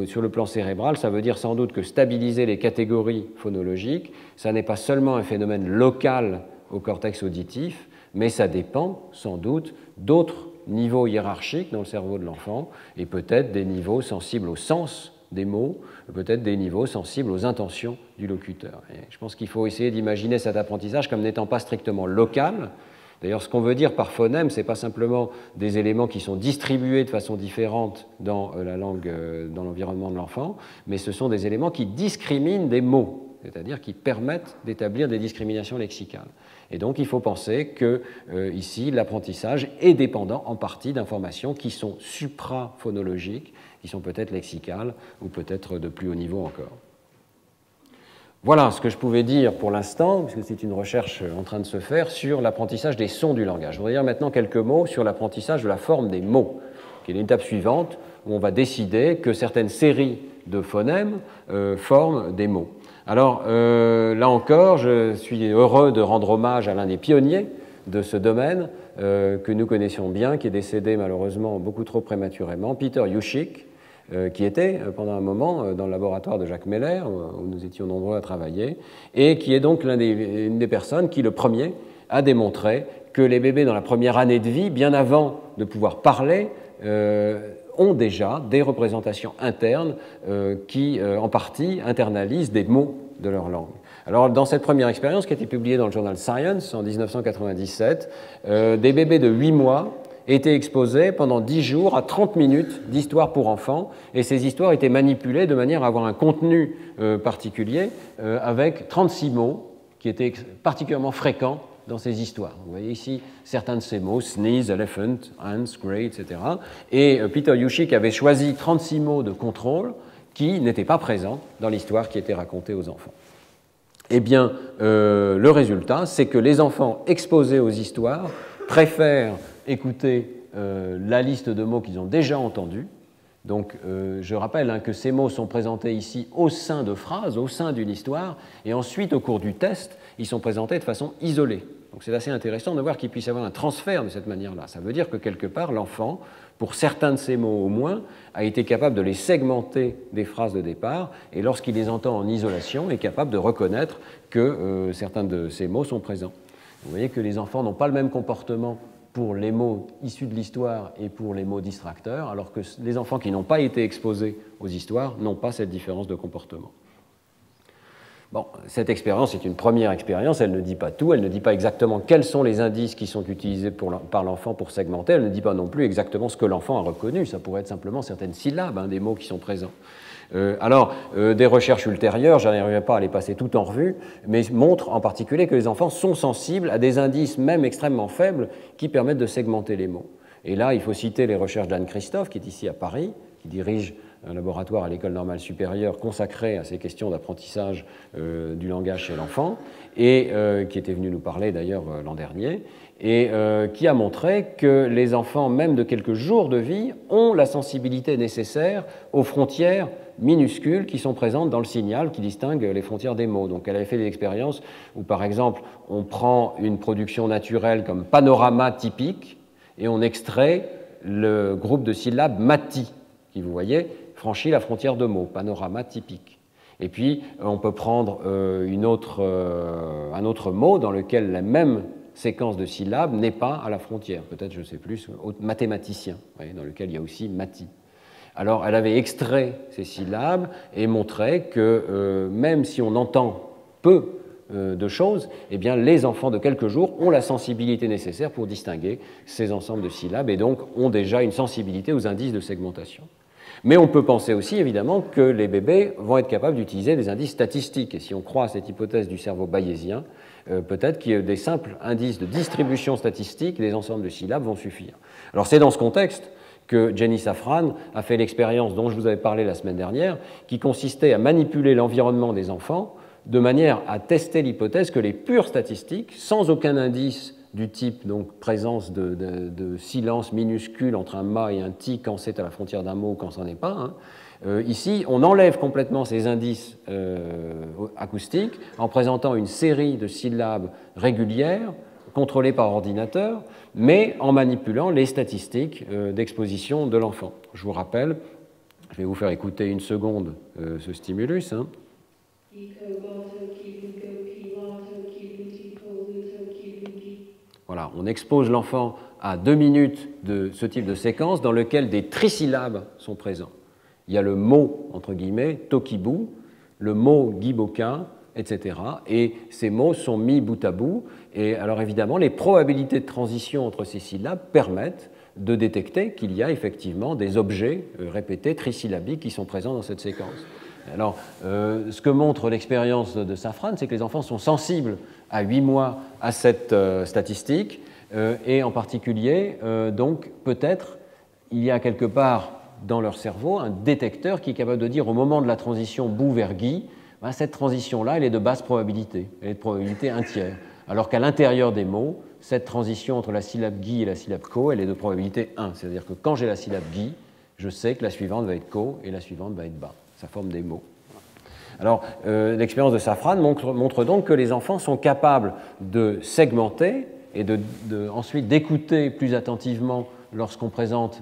Sur le plan cérébral, ça veut dire sans doute que stabiliser les catégories phonologiques, ça n'est pas seulement un phénomène local au cortex auditif, mais ça dépend sans doute d'autres niveaux hiérarchiques dans le cerveau de l'enfant, et peut-être des niveaux sensibles au sens des mots, peut-être des niveaux sensibles aux intentions du locuteur. Et je pense qu'il faut essayer d'imaginer cet apprentissage comme n'étant pas strictement local. D'ailleurs, ce qu'on veut dire par phonème, ce n'est pas simplement des éléments qui sont distribués de façon différente dans la langue, dans l'environnement de l'enfant, mais ce sont des éléments qui discriminent des mots. c'est-à-dire qui permettent d'établir des discriminations lexicales. Et donc il faut penser que ici l'apprentissage est dépendant en partie d'informations qui sont supraphonologiques, qui sont peut-être lexicales ou peut-être de plus haut niveau encore. Voilà ce que je pouvais dire pour l'instant, puisque c'est une recherche en train de se faire, sur l'apprentissage des sons du langage. Je voudrais dire maintenant quelques mots sur l'apprentissage de la forme des mots, qui est l'étape suivante, où on va décider que certaines séries de phonèmes forment des mots. Alors, là encore, je suis heureux de rendre hommage à l'un des pionniers de ce domaine, que nous connaissions bien, qui est décédé malheureusement beaucoup trop prématurément, Peter Yushik, qui était pendant un moment dans le laboratoire de Jacques Meller, où nous étions nombreux à travailler, et qui est donc une des personnes qui, le premier, a démontré que les bébés dans la première année de vie, bien avant de pouvoir parler, ont déjà des représentations internes qui, en partie, internalisent des mots de leur langue. Alors, dans cette première expérience qui a été publiée dans le journal Science en 1997, des bébés de 8 mois étaient exposés pendant 10 jours à 30 minutes d'histoires pour enfants, et ces histoires étaient manipulées de manière à avoir un contenu particulier avec 36 mots qui étaient particulièrement fréquents dans ces histoires. Vous voyez ici certains de ces mots, sneeze, elephant, ants, grey, etc. Et Peter Yushik avait choisi 36 mots de contrôle qui n'étaient pas présents dans l'histoire qui était racontée aux enfants. Eh bien, le résultat, c'est que les enfants exposés aux histoires préfèrent écouter la liste de mots qu'ils ont déjà entendus. Donc, je rappelle que ces mots sont présentés ici au sein de phrases, au sein d'une histoire, et ensuite, au cours du test, ils sont présentés de façon isolée. Donc, c'est assez intéressant de voir qu'il puisse y avoir un transfert de cette manière-là. Ça veut dire que, quelque part, l'enfant, pour certains de ces mots au moins, a été capable de les segmenter des phrases de départ, et lorsqu'il les entend en isolation, est capable de reconnaître que certains de ces mots sont présents. Vous voyez que les enfants n'ont pas le même comportement pour les mots issus de l'histoire et pour les mots distracteurs, alors que les enfants qui n'ont pas été exposés aux histoires n'ont pas cette différence de comportement. Bon, cette expérience est une première expérience, elle ne dit pas tout, elle ne dit pas exactement quels sont les indices qui sont utilisés par l'enfant pour segmenter, elle ne dit pas non plus exactement ce que l'enfant a reconnu, ça pourrait être simplement certaines syllabes, des mots qui sont présents. Des recherches ultérieures, je n'arriverai pas à les passer toutes en revue, mais montrent en particulier que les enfants sont sensibles à des indices, même extrêmement faibles, qui permettent de segmenter les mots. Et là, il faut citer les recherches d'Anne Christophe, qui est ici à Paris, qui dirige un laboratoire à l'École normale supérieure consacré à ces questions d'apprentissage du langage chez l'enfant, et qui était venu nous parler d'ailleurs l'an dernier, et qui a montré que les enfants, même de quelques jours de vie, ont la sensibilité nécessaire aux frontières minuscules qui sont présentes dans le signal qui distingue les frontières des mots. Donc elle avait fait des expériences où, par exemple, on prend une production naturelle comme panorama typique et on extrait le groupe de syllabes mati, qui, vous voyez, franchit la frontière de mots, panorama typique. Et puis, on peut prendre un autre mot dans lequel la même séquence de syllabes n'est pas à la frontière, peut-être, je ne sais plus, mathématicien, dans lequel il y a aussi mati. Alors, elle avait extrait ces syllabes et montré que même si on entend peu de choses, eh bien, les enfants de quelques jours ont la sensibilité nécessaire pour distinguer ces ensembles de syllabes et donc ont déjà une sensibilité aux indices de segmentation. Mais on peut penser aussi, évidemment, que les bébés vont être capables d'utiliser des indices statistiques. Et si on croit à cette hypothèse du cerveau bayésien, peut-être que des simples indices de distribution statistique des ensembles de syllabes vont suffire. Alors, c'est dans ce contexte que Jenny Safran a fait l'expérience dont je vous avais parlé la semaine dernière, qui consistait à manipuler l'environnement des enfants de manière à tester l'hypothèse que les pures statistiques, sans aucun indice du type donc présence de silence minuscule entre un ma et un ti quand c'est à la frontière d'un mot ou quand c'en est pas. Ici, on enlève complètement ces indices acoustiques en présentant une série de syllabes régulières contrôlées par ordinateur, mais en manipulant les statistiques d'exposition de l'enfant. Je vous rappelle, je vais vous faire écouter une seconde ce stimulus. Voilà, on expose l'enfant à 2 minutes de ce type de séquence dans lequel des trisyllabes sont présents. Il y a le mot, entre guillemets, tokibu, le mot giboka, etc. Et ces mots sont mis bout à bout. Et alors évidemment, les probabilités de transition entre ces syllabes permettent de détecter qu'il y a effectivement des objets répétés trisyllabiques qui sont présents dans cette séquence. Alors, ce que montre l'expérience de Safran, c'est que les enfants sont sensibles à 8 mois à cette statistique, et en particulier, donc peut-être, il y a quelque part dans leur cerveau un détecteur qui est capable de dire au moment de la transition Bou vers Guy, ben, cette transition-là, elle est de basse probabilité, elle est de probabilité 1/3. Alors qu'à l'intérieur des mots, cette transition entre la syllabe Guy et la syllabe Co, elle est de probabilité 1. C'est-à-dire que quand j'ai la syllabe Guy, je sais que la suivante va être Co et la suivante va être Ba. Ça forme des mots. Alors, l'expérience de Safran montre donc que les enfants sont capables de segmenter et ensuite d'écouter plus attentivement lorsqu'on présente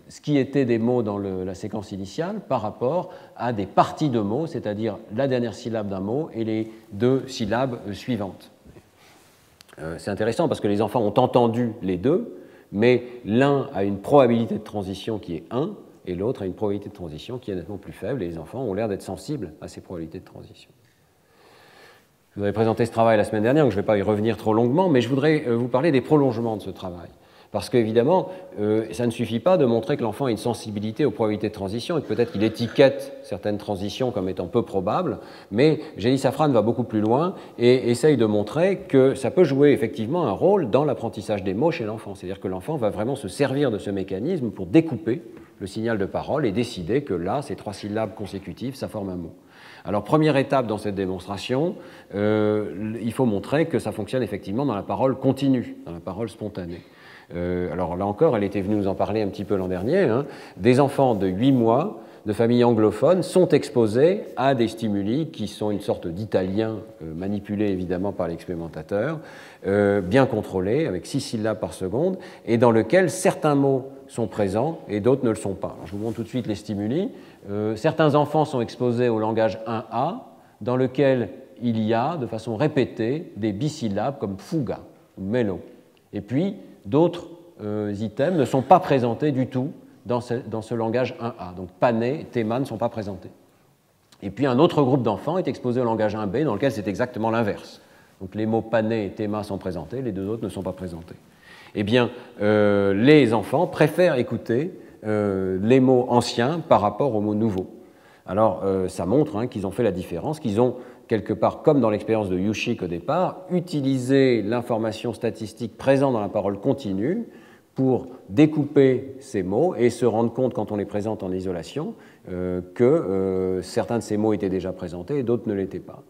ce qui était des mots dans la séquence initiale par rapport à des parties de mots, c'est-à-dire la dernière syllabe d'un mot et les 2 syllabes suivantes. C'est intéressant parce que les enfants ont entendu les deux, mais l'un a une probabilité de transition qui est 1 et l'autre a une probabilité de transition qui est nettement plus faible, et les enfants ont l'air d'être sensibles à ces probabilités de transition. Je vous avais présenté ce travail la semaine dernière, donc je ne vais pas y revenir trop longuement, mais je voudrais vous parler des prolongements de ce travail. Parce qu'évidemment, ça ne suffit pas de montrer que l'enfant a une sensibilité aux probabilités de transition et que peut-être qu'il étiquette certaines transitions comme étant peu probables, mais Jenny Safran va beaucoup plus loin et essaye de montrer que ça peut jouer effectivement un rôle dans l'apprentissage des mots chez l'enfant. C'est-à-dire que l'enfant va vraiment se servir de ce mécanisme pour découper le signal de parole et décider que là, ces 3 syllabes consécutives, ça forme un mot. Alors, première étape dans cette démonstration, il faut montrer que ça fonctionne effectivement dans la parole continue, dans la parole spontanée. Alors là encore, elle était venue nous en parler un petit peu l'an dernier, hein. Des enfants de 8 mois de familles anglophones sont exposés à des stimuli qui sont une sorte d'italien manipulé évidemment par l'expérimentateur, bien contrôlé, avec 6 syllabes par seconde, et dans lequel certains mots sont présents et d'autres ne le sont pas. Alors, je vous montre tout de suite les stimuli. Certains enfants sont exposés au langage 1A, dans lequel il y a, de façon répétée, des bisyllabes comme fuga ou melo. Et puis, d'autres items ne sont pas présentés du tout dans ce langage 1A. Donc, pané et théma ne sont pas présentés. Et puis, un autre groupe d'enfants est exposé au langage 1B, dans lequel c'est exactement l'inverse. Donc, les mots pané et théma sont présentés, les deux autres ne sont pas présentés. Eh bien, les enfants préfèrent écouter les mots anciens par rapport aux mots nouveaux. Alors, ça montre qu'ils ont fait la différence, qu'ils ont, quelque part, comme dans l'expérience de Yushik au départ, utilisé l'information statistique présente dans la parole continue pour découper ces mots et se rendre compte, quand on les présente en isolation, que certains de ces mots étaient déjà présentés et d'autres ne l'étaient pas.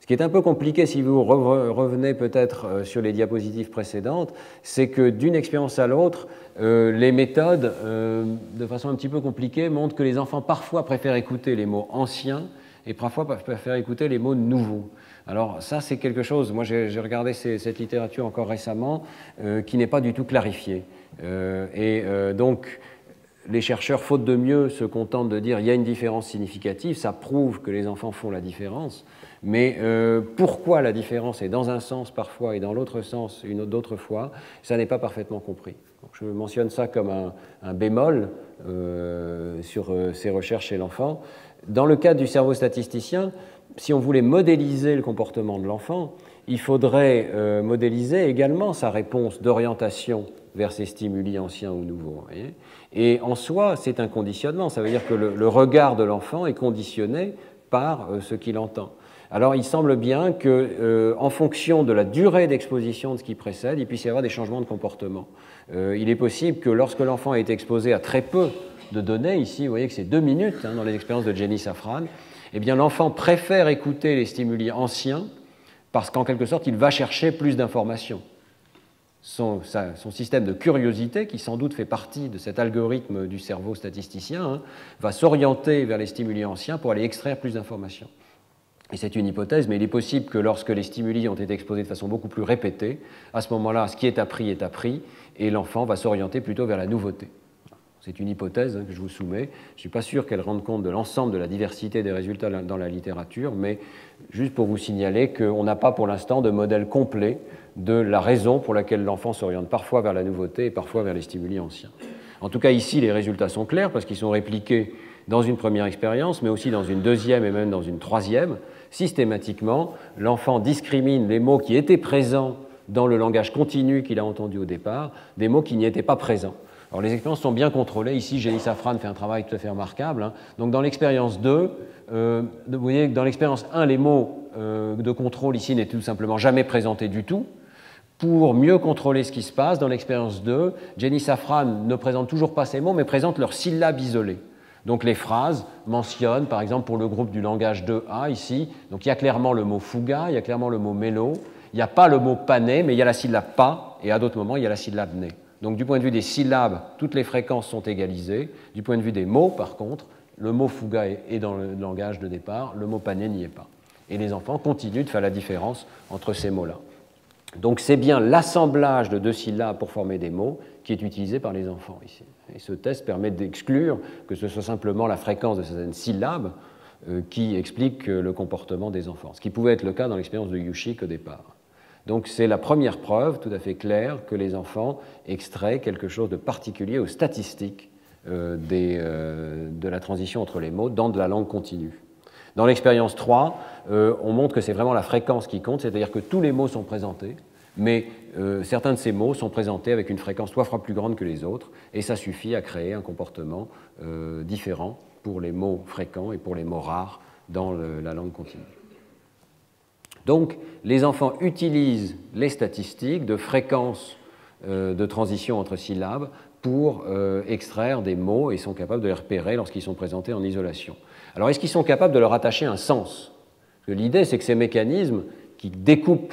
Ce qui est un peu compliqué, si vous revenez peut-être sur les diapositives précédentes, c'est que d'une expérience à l'autre, les méthodes, de façon un petit peu compliquée, montrent que les enfants parfois préfèrent écouter les mots anciens et parfois préfèrent écouter les mots nouveaux. Alors ça, c'est quelque chose, moi j'ai regardé cette littérature encore récemment, qui n'est pas du tout clarifiée. Donc, les chercheurs, faute de mieux, se contentent de dire qu'il y a une différence significative, ça prouve que les enfants font la différence, mais pourquoi la différence est dans un sens parfois et dans l'autre sens d'autres fois, ça n'est pas parfaitement compris. Donc, je mentionne ça comme un bémol sur ces recherches chez l'enfant. Dans le cadre du cerveau statisticien, si on voulait modéliser le comportement de l'enfant, il faudrait modéliser également sa réponse d'orientation vers ces stimuli anciens ou nouveaux. Et en soi, c'est un conditionnement. Ça veut dire que le regard de l'enfant est conditionné par ce qu'il entend. Alors, il semble bien qu'en fonction de la durée d'exposition de ce qui précède, il puisse y avoir des changements de comportement. Il est possible que lorsque l'enfant est exposé à très peu de données, ici, vous voyez que c'est 2 minutes dans les expériences de Jenny Safran, eh bien, l'enfant préfère écouter les stimuli anciens parce qu'en quelque sorte, il va chercher plus d'informations. Son système de curiosité, qui sans doute fait partie de cet algorithme du cerveau statisticien, va s'orienter vers les stimuli anciens pour aller extraire plus d'informations. Et c'est une hypothèse, mais il est possible que lorsque les stimuli ont été exposés de façon beaucoup plus répétée, à ce moment-là, ce qui est appris, et l'enfant va s'orienter plutôt vers la nouveauté. C'est une hypothèse que je vous soumets. Je ne suis pas sûr qu'elle rende compte de l'ensemble de la diversité des résultats dans la littérature, mais juste pour vous signaler qu'on n'a pas pour l'instant de modèle complet de la raison pour laquelle l'enfant s'oriente parfois vers la nouveauté et parfois vers les stimuli anciens. En tout cas, ici, les résultats sont clairs parce qu'ils sont répliqués dans une première expérience, mais aussi dans une deuxième et même dans une troisième. Systématiquement, l'enfant discrimine les mots qui étaient présents dans le langage continu qu'il a entendu au départ des mots qui n'y étaient pas présents. Alors les expériences sont bien contrôlées. Ici, Jenny Safran fait un travail tout à fait remarquable. Hein. Donc dans l'expérience 2, vous voyez que dans l'expérience 1, les mots de contrôle ici n'étaient tout simplement jamais présentés du tout. Pour mieux contrôler ce qui se passe, dans l'expérience 2, Jenny Safran ne présente toujours pas ces mots, mais présente leurs syllabes isolées. Donc les phrases mentionnent, par exemple pour le groupe du langage 2A ici, donc il y a clairement le mot fuga, il y a clairement le mot mélo, il n'y a pas le mot pané, mais il y a la syllabe pas, et à d'autres moments il y a la syllabe né. Donc du point de vue des syllabes, toutes les fréquences sont égalisées. Du point de vue des mots, par contre, le mot fuga est dans le langage de départ, le mot pané n'y est pas. Et les enfants continuent de faire la différence entre ces mots-là. Donc c'est bien l'assemblage de deux syllabes pour former des mots qui est utilisé par les enfants ici. Et ce test permet d'exclure que ce soit simplement la fréquence de certaines syllabes qui explique le comportement des enfants, ce qui pouvait être le cas dans l'expérience de Yushik au départ. Donc c'est la première preuve tout à fait claire que les enfants extraient quelque chose de particulier aux statistiques de la transition entre les mots dans de la langue continue. Dans l'expérience 3, on montre que c'est vraiment la fréquence qui compte, c'est-à-dire que tous les mots sont présentés, mais certains de ces mots sont présentés avec une fréquence 3 fois plus grande que les autres, et ça suffit à créer un comportement différent pour les mots fréquents et pour les mots rares dans la langue continue. Donc, les enfants utilisent les statistiques de fréquence de transition entre syllabes pour extraire des mots et sont capables de les repérer lorsqu'ils sont présentés en isolation. Alors, est-ce qu'ils sont capables de leur attacher un sens? Parce que l'idée, c'est que ces mécanismes qui découpent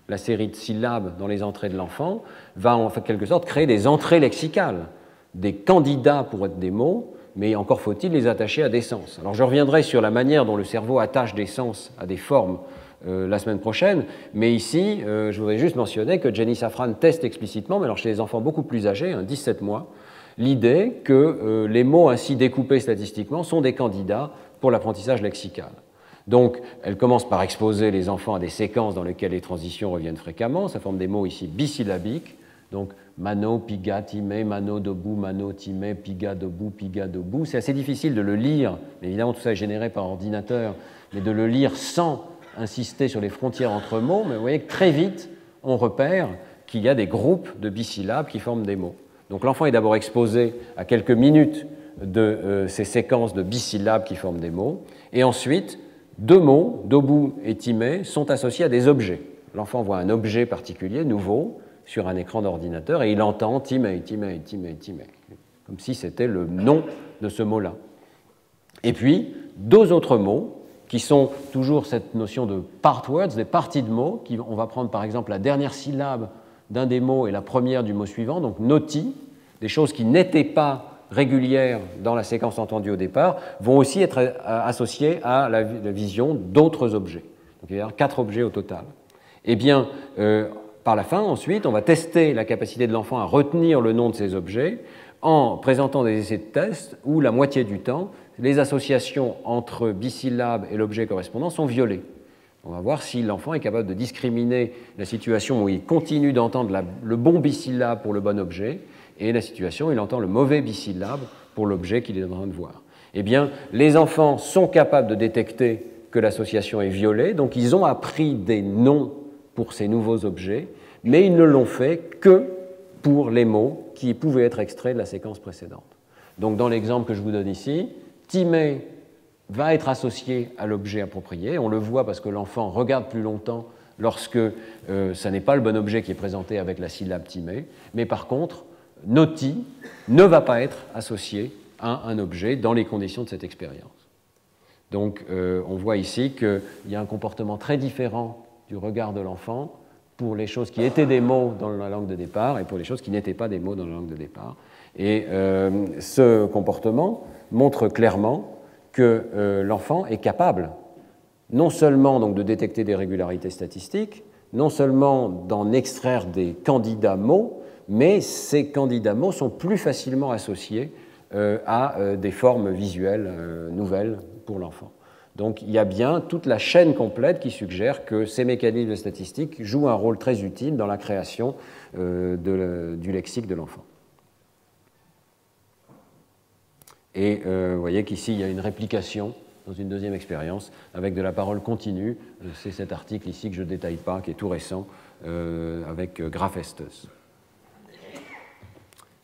la série de syllabes dans les entrées de l'enfant va en quelque sorte créer des entrées lexicales, des candidats pour être des mots, mais encore faut-il les attacher à des sens. Alors, je reviendrai sur la manière dont le cerveau attache des sens à des formes la semaine prochaine, mais ici, je voudrais juste mentionner que Jenny Safran teste explicitement, mais alors chez les enfants beaucoup plus âgés, 17 mois, l'idée que les mots ainsi découpés statistiquement sont des candidats pour l'apprentissage lexical. Donc, elle commence par exposer les enfants à des séquences dans lesquelles les transitions reviennent fréquemment, ça forme des mots ici bisyllabiques, donc mano, piga, time, mano, debout, mano, time, piga, debout, c'est assez difficile de le lire, mais évidemment tout ça est généré par ordinateur, mais de le lire sans insister sur les frontières entre mots, mais vous voyez que très vite, on repère qu'il y a des groupes de bisyllabes qui forment des mots. Donc l'enfant est d'abord exposé à quelques minutes de ces séquences de bisyllabes qui forment des mots, et ensuite, deux mots, dobu et time, sont associés à des objets. L'enfant voit un objet particulier, nouveau, sur un écran d'ordinateur, et il entend time, time, time, time, comme si c'était le nom de ce mot-là. Et puis, deux autres mots, qui sont toujours cette notion de part words, des parties de mots. On va prendre par exemple la dernière syllabe d'un des mots et la première du mot suivant, donc noti, des choses qui n'étaient pas régulières dans la séquence entendue au départ, vont aussi être associées à la vision d'autres objets. Donc il y a 4 objets au total. Eh bien, par la fin, ensuite, on va tester la capacité de l'enfant à retenir le nom de ces objets en présentant des essais de test où la moitié du temps, les associations entre bisyllabes et l'objet correspondant sont violées. On va voir si l'enfant est capable de discriminer la situation où il continue d'entendre le bon bisyllabe pour le bon objet et la situation où il entend le mauvais bisyllabe pour l'objet qu'il est en train de voir. Eh bien, les enfants sont capables de détecter que l'association est violée, donc ils ont appris des noms pour ces nouveaux objets, mais ils ne l'ont fait que pour les mots qui pouvaient être extraits de la séquence précédente. Donc, dans l'exemple que je vous donne ici, time va être associé à l'objet approprié. On le voit parce que l'enfant regarde plus longtemps lorsque ça n'est pas le bon objet qui est présenté avec la syllabe time, mais par contre, noti ne va pas être associé à un objet dans les conditions de cette expérience. Donc, on voit ici qu'il y a un comportement très différent du regard de l'enfant pour les choses qui étaient des mots dans la langue de départ et pour les choses qui n'étaient pas des mots dans la langue de départ. Et ce comportement montre clairement que l'enfant est capable non seulement donc, de détecter des régularités statistiques, non seulement d'en extraire des candidats mots, mais ces candidats mots sont plus facilement associés à des formes visuelles nouvelles pour l'enfant. Donc il y a bien toute la chaîne complète qui suggère que ces mécanismes statistiques jouent un rôle très utile dans la création du lexique de l'enfant. Et vous voyez qu'ici, il y a une réplication dans une deuxième expérience avec de la parole continue. C'est cet article ici que je ne détaille pas, qui est tout récent, avec Graf Estes.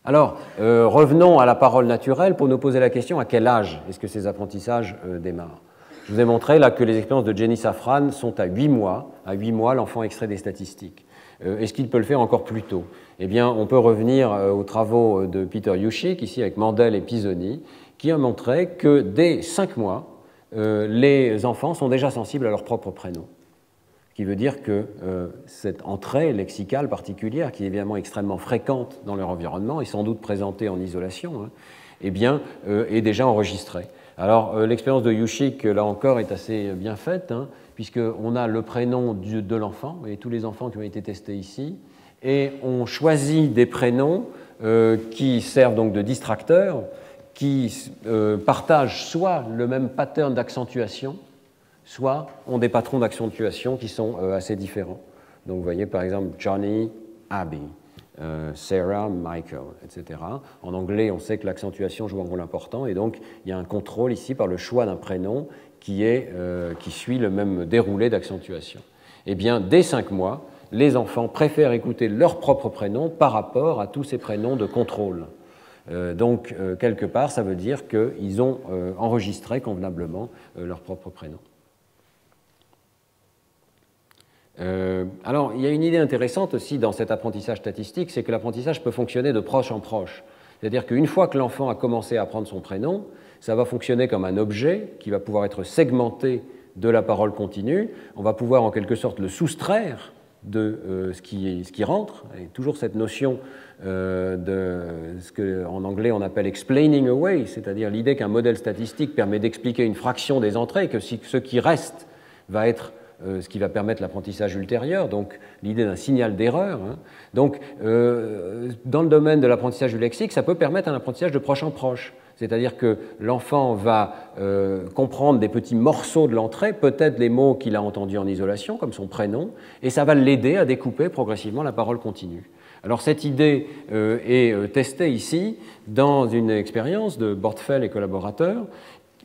Alors, revenons à la parole naturelle pour nous poser la question à quel âge est-ce que ces apprentissages démarrent. Je vous ai montré là que les expériences de Jenny Safran sont à 8 mois. À 8 mois, l'enfant extrait des statistiques. Est-ce qu'il peut le faire encore plus tôt? Eh bien, on peut revenir aux travaux de Peter Yushik, ici avec Mandel et Pisoni, qui ont montré que dès 5 mois, les enfants sont déjà sensibles à leur propre prénom. Ce qui veut dire que cette entrée lexicale particulière, qui est évidemment extrêmement fréquente dans leur environnement et sans doute présentée en isolation, hein, eh bien, est déjà enregistrée. Alors, l'expérience de Yushik, là encore, est assez bien faite, hein, puisqu'on a le prénom de l'enfant, et tous les enfants qui ont été testés ici, et on choisit des prénoms qui servent donc de distracteurs, qui partagent soit le même pattern d'accentuation, soit ont des patrons d'accentuation qui sont assez différents. Donc vous voyez par exemple Johnny, Abby, Sarah, Michael, etc. En anglais, on sait que l'accentuation joue un rôle important et donc il y a un contrôle ici par le choix d'un prénom qui suit le même déroulé d'accentuation. Eh bien, dès 5 mois, les enfants préfèrent écouter leur propre prénom par rapport à tous ces prénoms de contrôle. Donc, quelque part, ça veut dire qu'ils ont enregistré convenablement leur propre prénom. Alors, il y a une idée intéressante aussi dans cet apprentissage statistique, c'est que l'apprentissage peut fonctionner de proche en proche. C'est-à-dire qu'une fois que l'enfant a commencé à apprendre son prénom, ça va fonctionner comme un objet qui va pouvoir être segmenté de la parole continue. On va pouvoir en quelque sorte le soustraire de ce qui rentre, et toujours cette notion de ce qu'en anglais on appelle explaining away, c'est-à-dire l'idée qu'un modèle statistique permet d'expliquer une fraction des entrées, et que ce qui reste va être ce qui va permettre l'apprentissage ultérieur, donc l'idée d'un signal d'erreur. Hein. Donc, dans le domaine de l'apprentissage du lexique, ça peut permettre un apprentissage de proche en proche. C'est-à-dire que l'enfant va comprendre des petits morceaux de l'entrée, peut-être les mots qu'il a entendus en isolation, comme son prénom, et ça va l'aider à découper progressivement la parole continue. Alors cette idée est testée ici dans une expérience de Bortfeld et collaborateurs,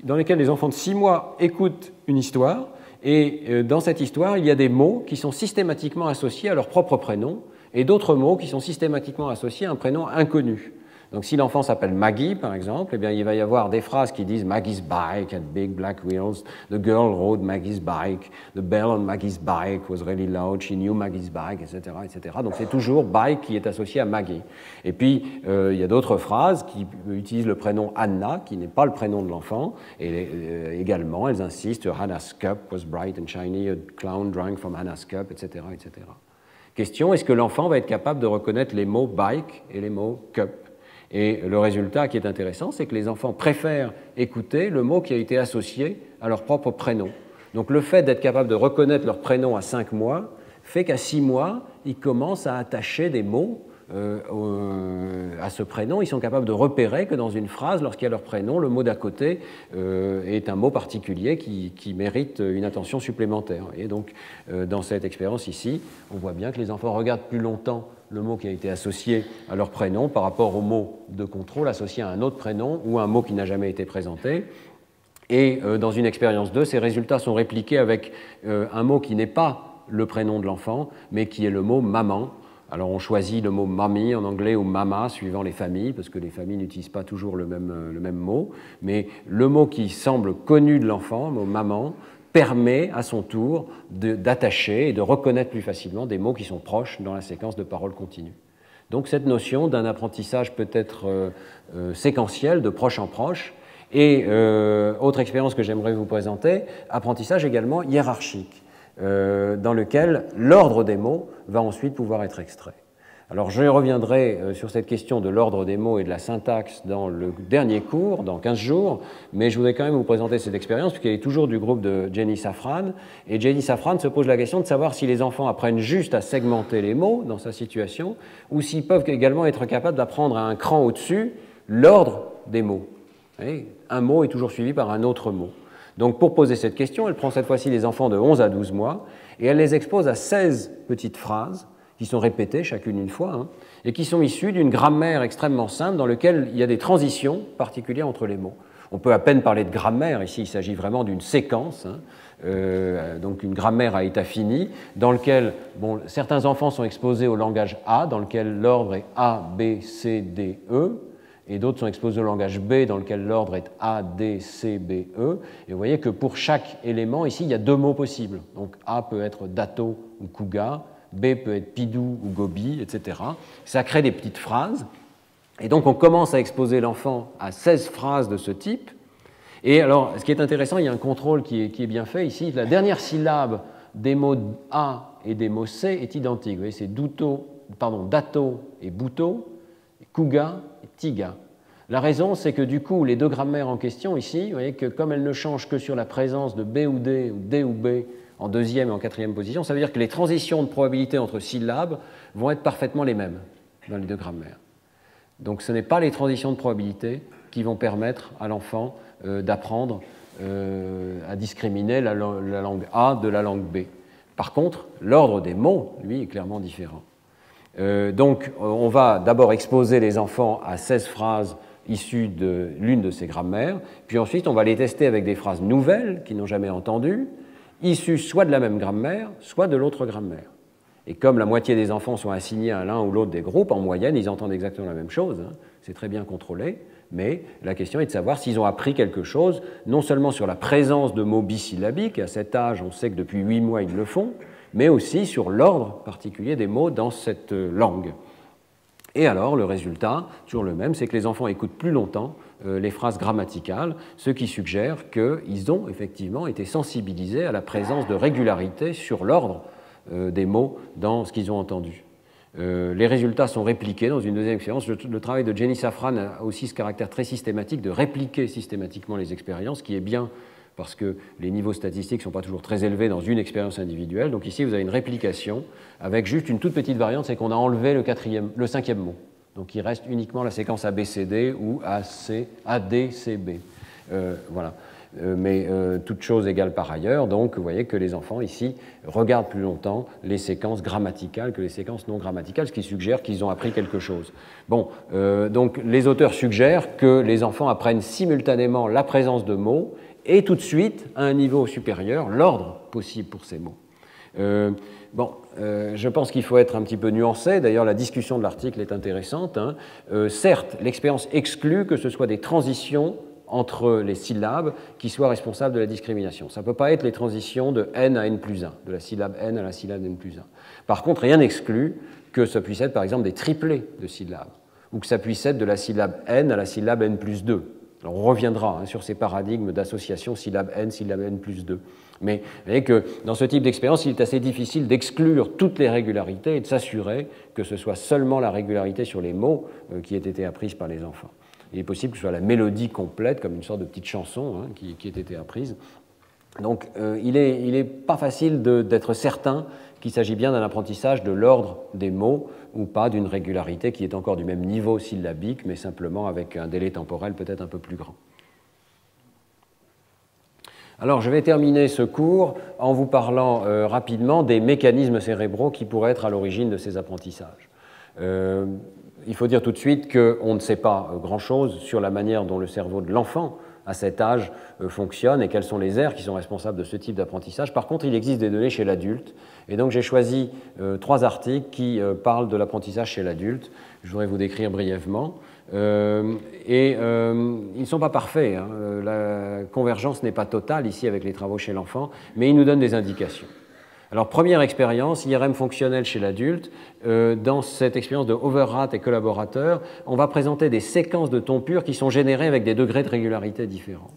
dans laquelle les enfants de 6 mois écoutent une histoire, et dans cette histoire, il y a des mots qui sont systématiquement associés à leur propre prénom, et d'autres mots qui sont systématiquement associés à un prénom inconnu. Donc si l'enfant s'appelle Maggie, par exemple, eh bien, il va y avoir des phrases qui disent « Maggie's bike had big black wheels »,« The girl rode Maggie's bike »,« The bell on Maggie's bike was really loud, she knew Maggie's bike », etc., etc. Donc c'est toujours « bike » qui est associé à Maggie. Et puis, il y a d'autres phrases qui utilisent le prénom Anna, qui n'est pas le prénom de l'enfant, et également, elles insistent « Hannah's cup was bright and shiny, a clown drank from Hannah's cup », etc., etc. Question, est-ce que l'enfant va être capable de reconnaître les mots « bike » et les mots « cup » ? Et le résultat qui est intéressant, c'est que les enfants préfèrent écouter le mot qui a été associé à leur propre prénom. Donc le fait d'être capable de reconnaître leur prénom à 5 mois fait qu'à 6 mois, ils commencent à attacher des mots à ce prénom. Ils sont capables de repérer que dans une phrase, lorsqu'il y a leur prénom, le mot d'à côté est un mot particulier qui mérite une attention supplémentaire. Et donc, dans cette expérience ici, on voit bien que les enfants regardent plus longtemps le mot qui a été associé à leur prénom par rapport au mot de contrôle associé à un autre prénom ou un mot qui n'a jamais été présenté. Et dans une expérience 2, ces résultats sont répliqués avec un mot qui n'est pas le prénom de l'enfant, mais qui est le mot « maman ». Alors on choisit le mot « mommy » en anglais ou « mama » suivant les familles, parce que les familles n'utilisent pas toujours le même mot. Mais le mot qui semble connu de l'enfant, le mot « maman », permet à son tour d'attacher et de reconnaître plus facilement des mots qui sont proches dans la séquence de paroles continues. Donc cette notion d'un apprentissage peut-être séquentiel, de proche en proche, et autre expérience que j'aimerais vous présenter, apprentissage également hiérarchique, dans lequel l'ordre des mots va ensuite pouvoir être extrait. Alors je reviendrai sur cette question de l'ordre des mots et de la syntaxe dans le dernier cours, dans 15 jours, mais je voudrais quand même vous présenter cette expérience puisqu'elle est toujours du groupe de Jenny Safran. Et Jenny Safran se pose la question de savoir si les enfants apprennent juste à segmenter les mots dans sa situation ou s'ils peuvent également être capables d'apprendre à un cran au-dessus l'ordre des mots. Et un mot est toujours suivi par un autre mot. Donc pour poser cette question, elle prend cette fois-ci les enfants de 11 à 12 mois et elle les expose à 16 petites phrases qui sont répétées chacune une fois, hein, et qui sont issues d'une grammaire extrêmement simple dans laquelle il y a des transitions particulières entre les mots. On peut à peine parler de grammaire, ici il s'agit vraiment d'une séquence, hein, donc une grammaire à état fini, dans lequel certains enfants sont exposés au langage A, dans lequel l'ordre est A, B, C, D, E, et d'autres sont exposés au langage B, dans lequel l'ordre est A, D, C, B, E. Et vous voyez que pour chaque élément, ici, il y a deux mots possibles. Donc A peut être dato ou kuga, B peut être pidou ou gobi, etc. Ça crée des petites phrases. Et donc on commence à exposer l'enfant à 16 phrases de ce type. Et alors, ce qui est intéressant, il y a un contrôle qui est bien fait ici. La dernière syllabe des mots A et des mots C est identique. Vous voyez, c'est dato et buto, kuga et tiga. La raison, c'est que du coup, les deux grammaires en question ici, vous voyez que comme elles ne changent que sur la présence de B ou D ou B en deuxième et en quatrième position, ça veut dire que les transitions de probabilité entre syllabes vont être parfaitement les mêmes dans les deux grammaires. Donc ce n'est pas les transitions de probabilité qui vont permettre à l'enfant d'apprendre à discriminer la langue A de la langue B. Par contre, l'ordre des mots, lui, est clairement différent. Donc on va d'abord exposer les enfants à 16 phrases issues de l'une de ces grammaires, puis ensuite on va les tester avec des phrases nouvelles qu'ils n'ont jamais entendues, issues soit de la même grammaire, soit de l'autre grammaire. Et comme la moitié des enfants sont assignés à l'un ou l'autre des groupes, en moyenne, ils entendent exactement la même chose, hein. C'est très bien contrôlé, mais la question est de savoir s'ils ont appris quelque chose, non seulement sur la présence de mots bisyllabiques, à cet âge, on sait que depuis 8 mois, ils le font, mais aussi sur l'ordre particulier des mots dans cette langue. Et alors, le résultat, toujours le même, c'est que les enfants écoutent plus longtemps les phrases grammaticales, ce qui suggère qu'ils ont effectivement été sensibilisés à la présence de régularité sur l'ordre des mots dans ce qu'ils ont entendu. Les résultats sont répliqués dans une deuxième expérience. Le travail de Jenny Safran a aussi ce caractère très systématique de répliquer systématiquement les expériences, ce qui est bien parce que les niveaux statistiques ne sont pas toujours très élevés dans une expérience individuelle. Donc ici, vous avez une réplication avec juste une toute petite variante, c'est qu'on a enlevé le cinquième mot. Donc il reste uniquement la séquence ABCD ou ADCB. Voilà. Mais toute chose égale par ailleurs, donc vous voyez que les enfants ici regardent plus longtemps les séquences grammaticales que les séquences non grammaticales, ce qui suggère qu'ils ont appris quelque chose. Bon, donc les auteurs suggèrent que les enfants apprennent simultanément la présence de mots et tout de suite, à un niveau supérieur, l'ordre possible pour ces mots. Je pense qu'il faut être un petit peu nuancé. D'ailleurs, la discussion de l'article est intéressante, hein. Certes, l'expérience exclut que ce soit des transitions entre les syllabes qui soient responsables de la discrimination. Ça ne peut pas être les transitions de n à n plus 1, de la syllabe n à la syllabe n plus 1. Par contre, rien n'exclut que ça puisse être, par exemple, des triplés de syllabes, ou que ça puisse être de la syllabe n à la syllabe n plus 2. Alors, on reviendra sur ces paradigmes d'association syllabe n plus 2. Mais vous voyez que dans ce type d'expérience, il est assez difficile d'exclure toutes les régularités et de s'assurer que ce soit seulement la régularité sur les mots qui ait été apprise par les enfants. Il est possible que ce soit la mélodie complète, comme une sorte de petite chanson qui ait été apprise. Donc il n'est pas facile d'être certain qu'il s'agit bien d'un apprentissage de l'ordre des mots ou pas d'une régularité qui est encore du même niveau syllabique, mais simplement avec un délai temporel peut-être un peu plus grand. Alors je vais terminer ce cours en vous parlant rapidement des mécanismes cérébraux qui pourraient être à l'origine de ces apprentissages. Il faut dire tout de suite qu'on ne sait pas grand-chose sur la manière dont le cerveau de l'enfant à cet âge fonctionne et quelles sont les aires qui sont responsables de ce type d'apprentissage. Par contre, il existe des données chez l'adulte et donc j'ai choisi 3 articles qui parlent de l'apprentissage chez l'adulte. Je voudrais vous décrire brièvement. Ils ne sont pas parfaits, hein. La convergence n'est pas totale ici avec les travaux chez l'enfant, mais ils nous donnent des indications. Alors, première expérience, IRM fonctionnel chez l'adulte. Dans cette expérience de Overrath et collaborateurs, on va présenter des séquences de tons purs qui sont générées avec des degrés de régularité différents.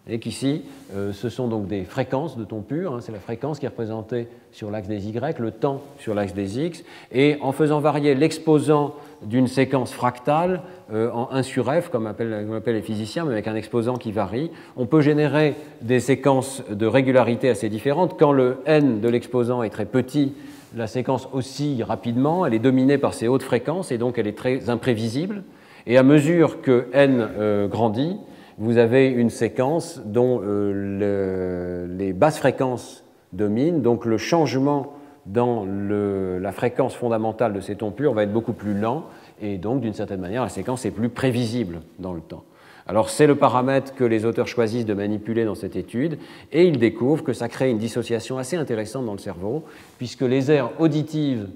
Vous voyez qu'ici, ce sont donc des fréquences de tons purs, hein, c'est la fréquence qui est représentée sur l'axe des Y, le temps sur l'axe des X, et en faisant varier l'exposant d'une séquence fractale en 1 sur F, comme appellent les physiciens, mais avec un exposant qui varie, on peut générer des séquences de régularité assez différentes. Quand le n de l'exposant est très petit, la séquence oscille rapidement, elle est dominée par ces hautes fréquences et donc elle est très imprévisible. Et à mesure que n grandit, vous avez une séquence dont les basses fréquences dominent, donc le changement dans la fréquence fondamentale de ces tons purs va être beaucoup plus lent, et donc d'une certaine manière la séquence est plus prévisible dans le temps. Alors c'est le paramètre que les auteurs choisissent de manipuler dans cette étude, et ils découvrent que ça crée une dissociation assez intéressante dans le cerveau, puisque les aires auditives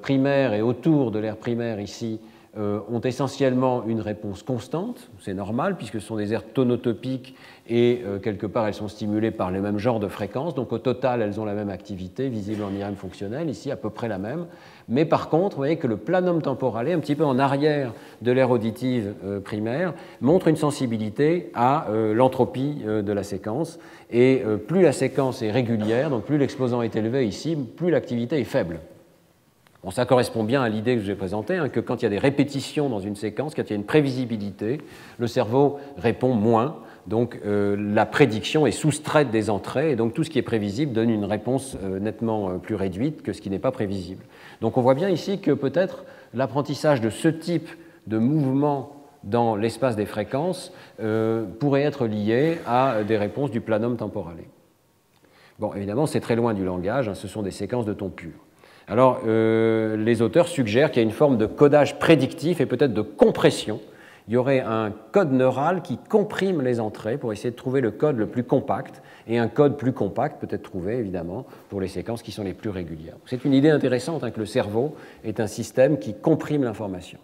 primaires et autour de l'aire primaire ici ont essentiellement une réponse constante, c'est normal puisque ce sont des aires tonotopiques et quelque part elles sont stimulées par les mêmes genres de fréquences, donc au total elles ont la même activité visible en IRM fonctionnel, ici à peu près la même, mais par contre vous voyez que le planum temporale, un petit peu en arrière de l'aire auditive primaire, montre une sensibilité à l'entropie de la séquence, et plus la séquence est régulière, donc plus l'exposant est élevé ici, plus l'activité est faible. Bon, ça correspond bien à l'idée que je vous ai présentée, hein, que quand il y a des répétitions dans une séquence, quand il y a une prévisibilité, le cerveau répond moins, donc la prédiction est soustraite des entrées, et donc tout ce qui est prévisible donne une réponse nettement plus réduite que ce qui n'est pas prévisible. Donc on voit bien ici que peut-être l'apprentissage de ce type de mouvement dans l'espace des fréquences pourrait être lié à des réponses du planum temporale. Bon, évidemment, c'est très loin du langage, hein, ce sont des séquences de ton pur. Alors, les auteurs suggèrent qu'il y a une forme de codage prédictif et peut-être de compression. Il y aurait un code neural qui comprime les entrées pour essayer de trouver le code le plus compact, et un code plus compact peut être trouvé, évidemment, pour les séquences qui sont les plus régulières. C'est une idée intéressante, hein, que le cerveau est un système qui comprime l'information.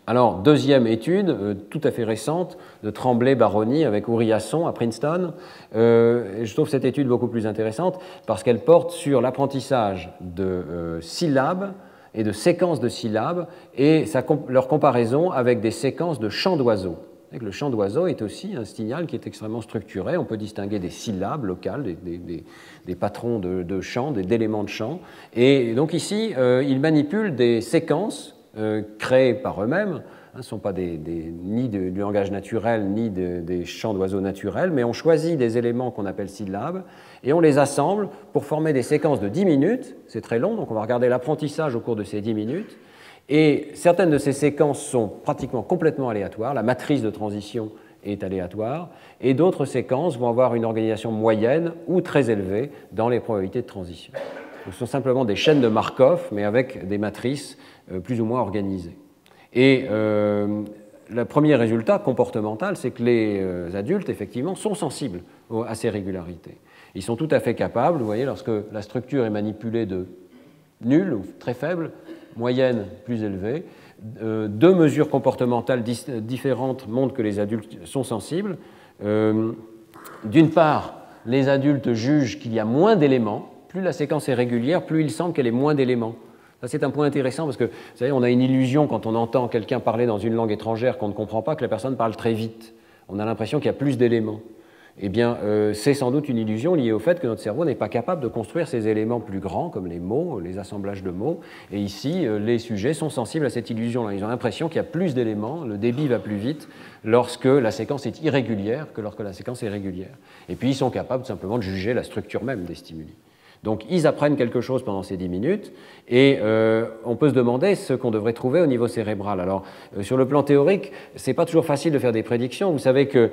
Alors, deuxième étude, tout à fait récente, de Tremblay-Baroni avec Ouriasson à Princeton. Je trouve cette étude beaucoup plus intéressante parce qu'elle porte sur l'apprentissage de syllabes et de séquences de syllabes et leur comparaison avec des séquences de chants d'oiseaux. Le chant d'oiseau est aussi un signal qui est extrêmement structuré. On peut distinguer des syllabes locales, des patrons de chant, d'éléments de chant. Et donc ici, il manipule des séquences créés par eux-mêmes, ce ne sont pas ni du langage naturel, ni des chants d'oiseaux naturels, mais on choisit des éléments qu'on appelle syllabes, et on les assemble pour former des séquences de 10 minutes, c'est très long, donc on va regarder l'apprentissage au cours de ces 10 minutes, et certaines de ces séquences sont pratiquement complètement aléatoires, la matrice de transition est aléatoire, et d'autres séquences vont avoir une organisation moyenne ou très élevée dans les probabilités de transition. Ce sont simplement des chaînes de Markov, mais avec des matrices plus ou moins organisées. Et le premier résultat comportemental, c'est que les adultes, effectivement, sont sensibles à ces régularités. Ils sont tout à fait capables, vous voyez, lorsque la structure est manipulée de nulle ou très faible, moyenne plus élevée, deux mesures comportementales différentes montrent que les adultes sont sensibles. D'une part, les adultes jugent qu'il y a moins d'éléments. Plus la séquence est régulière, plus il semble qu'elle ait moins d'éléments. Ça, c'est un point intéressant parce que, vous savez, on a une illusion quand on entend quelqu'un parler dans une langue étrangère qu'on ne comprend pas, que la personne parle très vite. On a l'impression qu'il y a plus d'éléments. Eh bien, c'est sans doute une illusion liée au fait que notre cerveau n'est pas capable de construire ces éléments plus grands, comme les mots, les assemblages de mots. Et ici, les sujets sont sensibles à cette illusion-là. Ils ont l'impression qu'il y a plus d'éléments, le débit va plus vite lorsque la séquence est irrégulière que lorsque la séquence est régulière. Et puis, ils sont capables simplement de juger la structure même des stimuli. Donc, ils apprennent quelque chose pendant ces 10 minutes et on peut se demander ce qu'on devrait trouver au niveau cérébral. Alors, sur le plan théorique, ce n'est pas toujours facile de faire des prédictions. Vous savez que,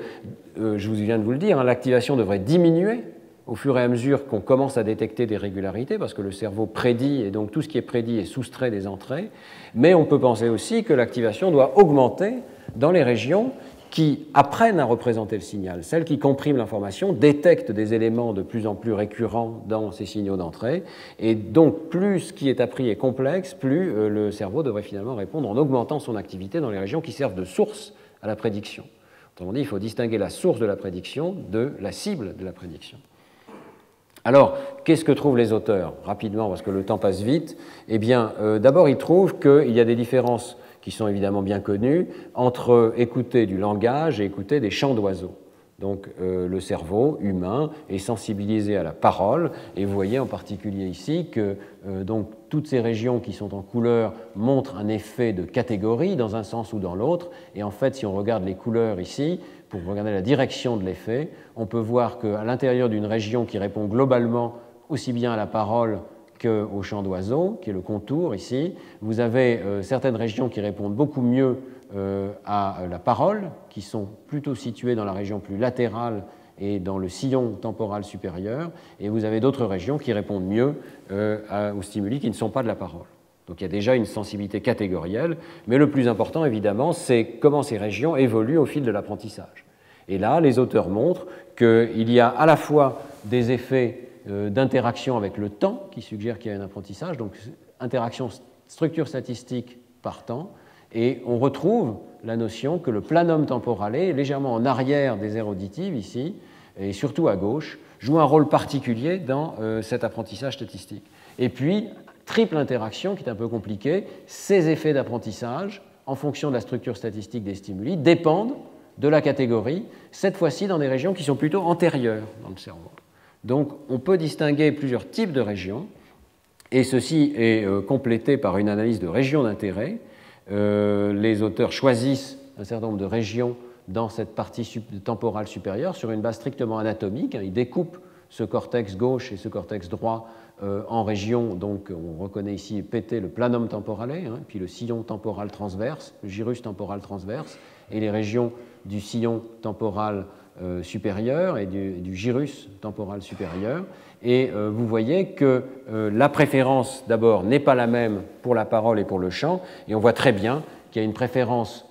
je vous viens de vous le dire, hein, l'activation devrait diminuer au fur et à mesure qu'on commence à détecter des régularités parce que le cerveau prédit et donc tout ce qui est prédit est soustrait des entrées. Mais on peut penser aussi que l'activation doit augmenter dans les régions qui apprennent à représenter le signal. Celles qui compriment l'information détectent des éléments de plus en plus récurrents dans ces signaux d'entrée, et donc plus ce qui est appris est complexe, plus le cerveau devrait finalement répondre en augmentant son activité dans les régions qui servent de source à la prédiction. Autrement dit, il faut distinguer la source de la prédiction de la cible de la prédiction. Alors, qu'est-ce que trouvent les auteurs? Rapidement, parce que le temps passe vite. Eh bien, d'abord, ils trouvent qu'il y a des différences qui sont évidemment bien connus, entre écouter du langage et écouter des chants d'oiseaux. Donc le cerveau humain est sensibilisé à la parole, et vous voyez en particulier ici que donc, toutes ces régions qui sont en couleur montrent un effet de catégorie dans un sens ou dans l'autre, et en fait si on regarde les couleurs ici, pour regarder la direction de l'effet, on peut voir qu'à l'intérieur d'une région qui répond globalement aussi bien à la parole qu'au chant d'oiseaux, qui est le contour ici, vous avez certaines régions qui répondent beaucoup mieux à la parole, qui sont plutôt situées dans la région plus latérale et dans le sillon temporal supérieur, et vous avez d'autres régions qui répondent mieux aux stimuli qui ne sont pas de la parole. Donc il y a déjà une sensibilité catégorielle, mais le plus important, évidemment, c'est comment ces régions évoluent au fil de l'apprentissage. Et là, les auteurs montrent qu'il y a à la fois des effets d'interaction avec le temps qui suggèrent qu'il y a un apprentissage, donc interaction structure statistique par temps, et on retrouve la notion que le planum temporale, légèrement en arrière des aires auditives ici, et surtout à gauche, joue un rôle particulier dans cet apprentissage statistique. Et puis, triple interaction qui est un peu compliquée, ces effets d'apprentissage, en fonction de la structure statistique des stimuli, dépendent de la catégorie, cette fois-ci dans des régions qui sont plutôt antérieures dans le cerveau. Donc, on peut distinguer plusieurs types de régions, et ceci est complété par une analyse de régions d'intérêt. Les auteurs choisissent un certain nombre de régions dans cette partie temporale supérieure sur une base strictement anatomique. Ils découpent ce cortex gauche et ce cortex droit en régions. Donc, on reconnaît ici pété le planum temporale, puis le sillon temporal transverse, le gyrus temporal transverse, et les régions du sillon temporal supérieur et du gyrus temporal supérieur. Et vous voyez que la préférence, d'abord, n'est pas la même pour la parole et pour le chant, et on voit très bien qu'il y a une préférence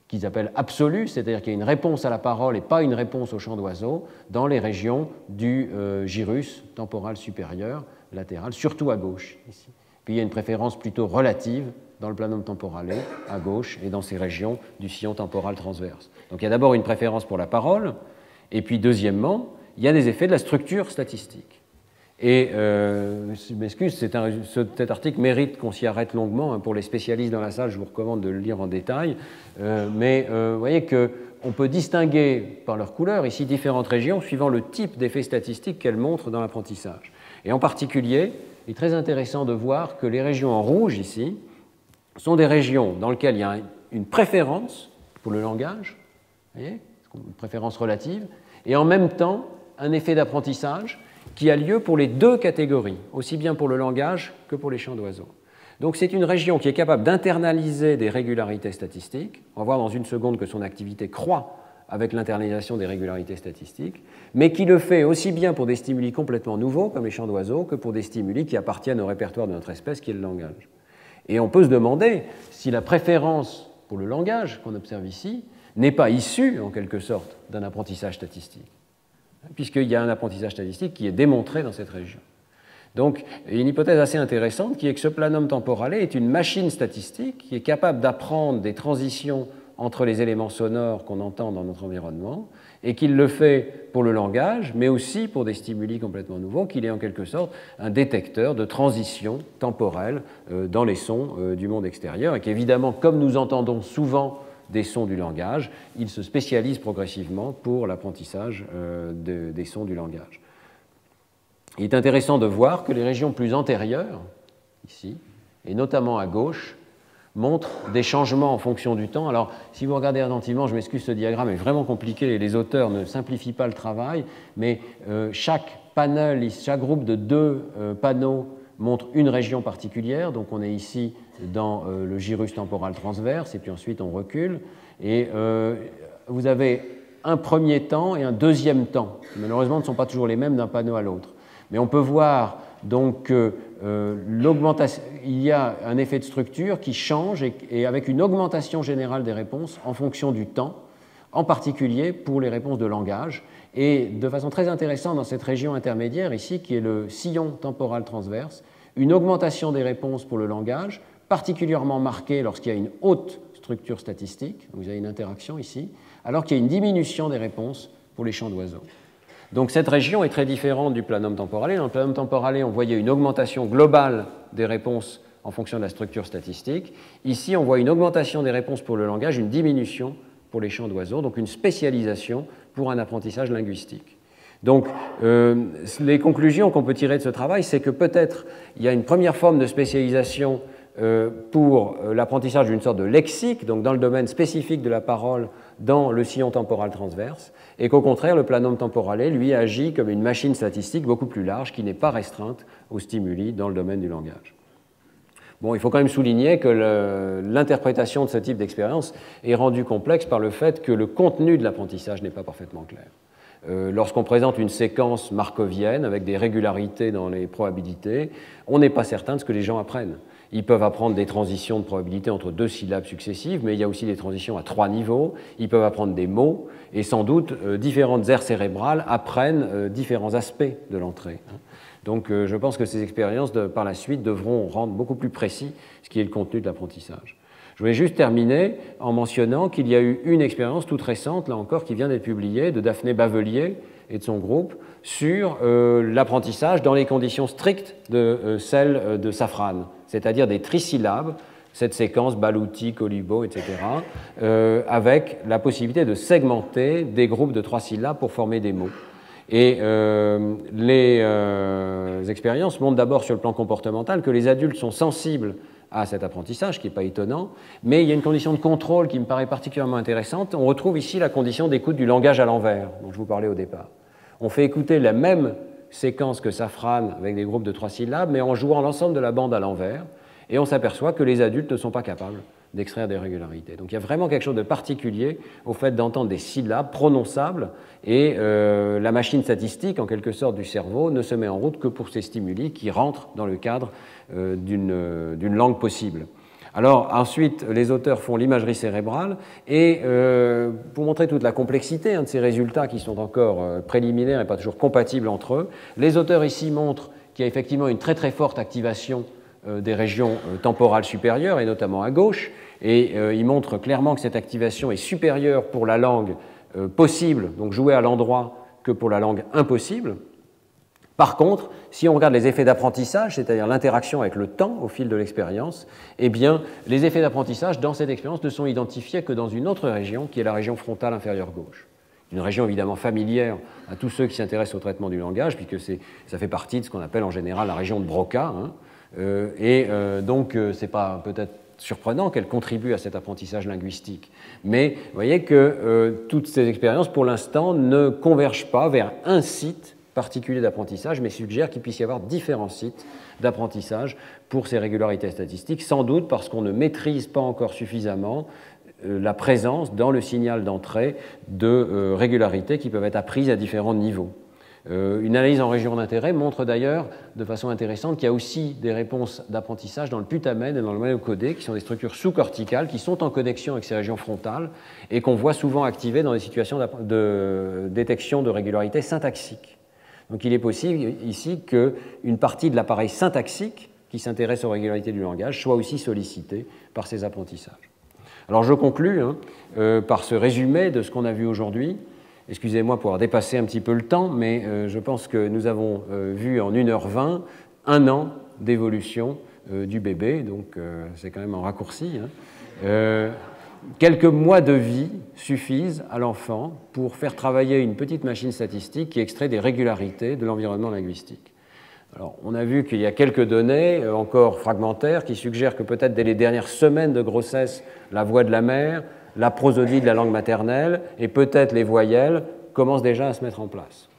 qu'ils appellent absolue, c'est-à-dire qu'il y a une réponse à la parole et pas une réponse au chant d'oiseau dans les régions du gyrus temporal supérieur, latéral, surtout à gauche. Ici. Puis il y a une préférence plutôt relative dans le planum temporale, à gauche, et dans ces régions du sillon temporal transverse. Donc il y a d'abord une préférence pour la parole, et puis deuxièmement, il y a des effets de la structure statistique. Et je m'excuse, cet article mérite qu'on s'y arrête longuement. Pour les spécialistes dans la salle, je vous recommande de le lire en détail. Mais vous voyez qu'on peut distinguer par leur couleur ici différentes régions suivant le type d'effet statistique qu'elles montrent dans l'apprentissage. Et en particulier, il est très intéressant de voir que les régions en rouge ici sont des régions dans lesquelles il y a une préférence pour le langage, vous voyez, une préférence relative, et en même temps un effet d'apprentissage qui a lieu pour les deux catégories, aussi bien pour le langage que pour les chants d'oiseaux. Donc c'est une région qui est capable d'internaliser des régularités statistiques. On va voir dans une seconde que son activité croît avec l'internalisation des régularités statistiques, mais qui le fait aussi bien pour des stimuli complètement nouveaux, comme les chants d'oiseaux, que pour des stimuli qui appartiennent au répertoire de notre espèce, qui est le langage. Et on peut se demander si la préférence pour le langage qu'on observe ici n'est pas issue, en quelque sorte, d'un apprentissage statistique, puisqu'il y a un apprentissage statistique qui est démontré dans cette région. Donc, une hypothèse assez intéressante qui est que ce planum temporale est une machine statistique qui est capable d'apprendre des transitions entre les éléments sonores qu'on entend dans notre environnement, et qu'il le fait pour le langage, mais aussi pour des stimuli complètement nouveaux, qu'il est en quelque sorte un détecteur de transition temporelle dans les sons du monde extérieur, et qu'évidemment, comme nous entendons souvent des sons du langage, il se spécialise progressivement pour l'apprentissage des sons du langage. Il est intéressant de voir que les régions plus antérieures, ici, et notamment à gauche, montrent des changements en fonction du temps. Alors, si vous regardez attentivement, je m'excuse, ce diagramme est vraiment compliqué et les auteurs ne simplifient pas le travail, mais chaque panel, chaque groupe de deux panneaux montre une région particulière. Donc, on est ici dans le gyrus temporal transverse, et puis ensuite on recule. Et vous avez un premier temps et un deuxième temps, qui malheureusement ne sont pas toujours les mêmes d'un panneau à l'autre. Mais on peut voir donc l'augmentation, il y a un effet de structure qui change et avec une augmentation générale des réponses en fonction du temps, en particulier pour les réponses de langage. Et de façon très intéressante dans cette région intermédiaire ici, qui est le sillon temporal transverse, une augmentation des réponses pour le langage, particulièrement marquée lorsqu'il y a une haute structure statistique, vous avez une interaction ici, alors qu'il y a une diminution des réponses pour les chants d'oiseaux. Donc cette région est très différente du planum temporale. Dans le planum temporale, on voyait une augmentation globale des réponses en fonction de la structure statistique. Ici, on voit une augmentation des réponses pour le langage, une diminution pour les chants d'oiseaux, donc une spécialisation pour un apprentissage linguistique. Donc les conclusions qu'on peut tirer de ce travail, c'est que peut-être il y a une première forme de spécialisation pour l'apprentissage d'une sorte de lexique, donc dans le domaine spécifique de la parole, dans le sillon temporal transverse, et qu'au contraire, le planum temporale, lui, agit comme une machine statistique beaucoup plus large qui n'est pas restreinte aux stimuli dans le domaine du langage. Bon, il faut quand même souligner que l'interprétation de ce type d'expérience est rendue complexe par le fait que le contenu de l'apprentissage n'est pas parfaitement clair. Lorsqu'on présente une séquence markovienne avec des régularités dans les probabilités, on n'est pas certain de ce que les gens apprennent. Ils peuvent apprendre des transitions de probabilité entre 2 syllabes successives, mais il y a aussi des transitions à 3 niveaux. Ils peuvent apprendre des mots, et sans doute, différentes aires cérébrales apprennent différents aspects de l'entrée. Donc je pense que ces expériences, par la suite, devront rendre beaucoup plus précis ce qui est le contenu de l'apprentissage. Je voulais juste terminer en mentionnant qu'il y a eu une expérience toute récente, là encore, qui vient d'être publiée, de Daphné Bavelier et de son groupe, sur l'apprentissage dans les conditions strictes de celles de Safran, c'est-à-dire des trisyllabes, cette séquence Balouti, Colibo, etc., avec la possibilité de segmenter des groupes de 3 syllabes pour former des mots. Et les expériences montrent d'abord sur le plan comportemental que les adultes sont sensibles à cet apprentissage, ce qui n'est pas étonnant, mais il y a une condition de contrôle qui me paraît particulièrement intéressante. On retrouve ici la condition d'écoute du langage à l'envers, dont je vous parlais au départ. On fait écouter la même séquence que Safran avec des groupes de 3 syllabes, mais en jouant l'ensemble de la bande à l'envers, et on s'aperçoit que les adultes ne sont pas capables d'extraire des régularités. Donc il y a vraiment quelque chose de particulier au fait d'entendre des syllabes prononçables, et la machine statistique, en quelque sorte, du cerveau ne se met en route que pour ces stimuli qui rentrent dans le cadre d'une langue possible. Alors ensuite, les auteurs font l'imagerie cérébrale, et pour montrer toute la complexité de ces résultats qui sont encore préliminaires et pas toujours compatibles entre eux, les auteurs ici montrent qu'il y a effectivement une très très forte activation des régions temporales supérieures, et notamment à gauche, et ils montrent clairement que cette activation est supérieure pour la langue possible, donc jouée à l'endroit, que pour la langue impossible. Par contre, si on regarde les effets d'apprentissage, c'est-à-dire l'interaction avec le temps au fil de l'expérience, eh bien, les effets d'apprentissage dans cette expérience ne sont identifiés que dans une autre région, qui est la région frontale inférieure gauche. Une région évidemment familière à tous ceux qui s'intéressent au traitement du langage, puisque ça fait partie de ce qu'on appelle en général la région de Broca, donc ce n'est pas peut-être surprenant qu'elle contribue à cet apprentissage linguistique. Mais vous voyez que toutes ces expériences, pour l'instant, ne convergent pas vers un site particulier d'apprentissage, mais suggèrent qu'il puisse y avoir différents sites d'apprentissage pour ces régularités statistiques, sans doute parce qu'on ne maîtrise pas encore suffisamment la présence dans le signal d'entrée de régularités qui peuvent être apprises à différents niveaux. Une analyse en région d'intérêt montre d'ailleurs de façon intéressante qu'il y a aussi des réponses d'apprentissage dans le putamen et dans le myocodé, qui sont des structures sous-corticales qui sont en connexion avec ces régions frontales et qu'on voit souvent activées dans des situations de détection de régularité syntaxique. Donc il est possible ici qu'une partie de l'appareil syntaxique qui s'intéresse aux régularités du langage soit aussi sollicitée par ces apprentissages. Alors je conclus par ce résumé de ce qu'on a vu aujourd'hui. Excusez-moi pour avoir dépassé un petit peu le temps, mais je pense que nous avons vu en 1h20 un an d'évolution du bébé, donc c'est quand même un raccourci. Quelques mois de vie suffisent à l'enfant pour faire travailler une petite machine statistique qui extrait des régularités de l'environnement linguistique. Alors, on a vu qu'il y a quelques données encore fragmentaires qui suggèrent que peut-être dès les dernières semaines de grossesse, la voix de la mère, la prosodie de la langue maternelle et peut-être les voyelles commencent déjà à se mettre en place.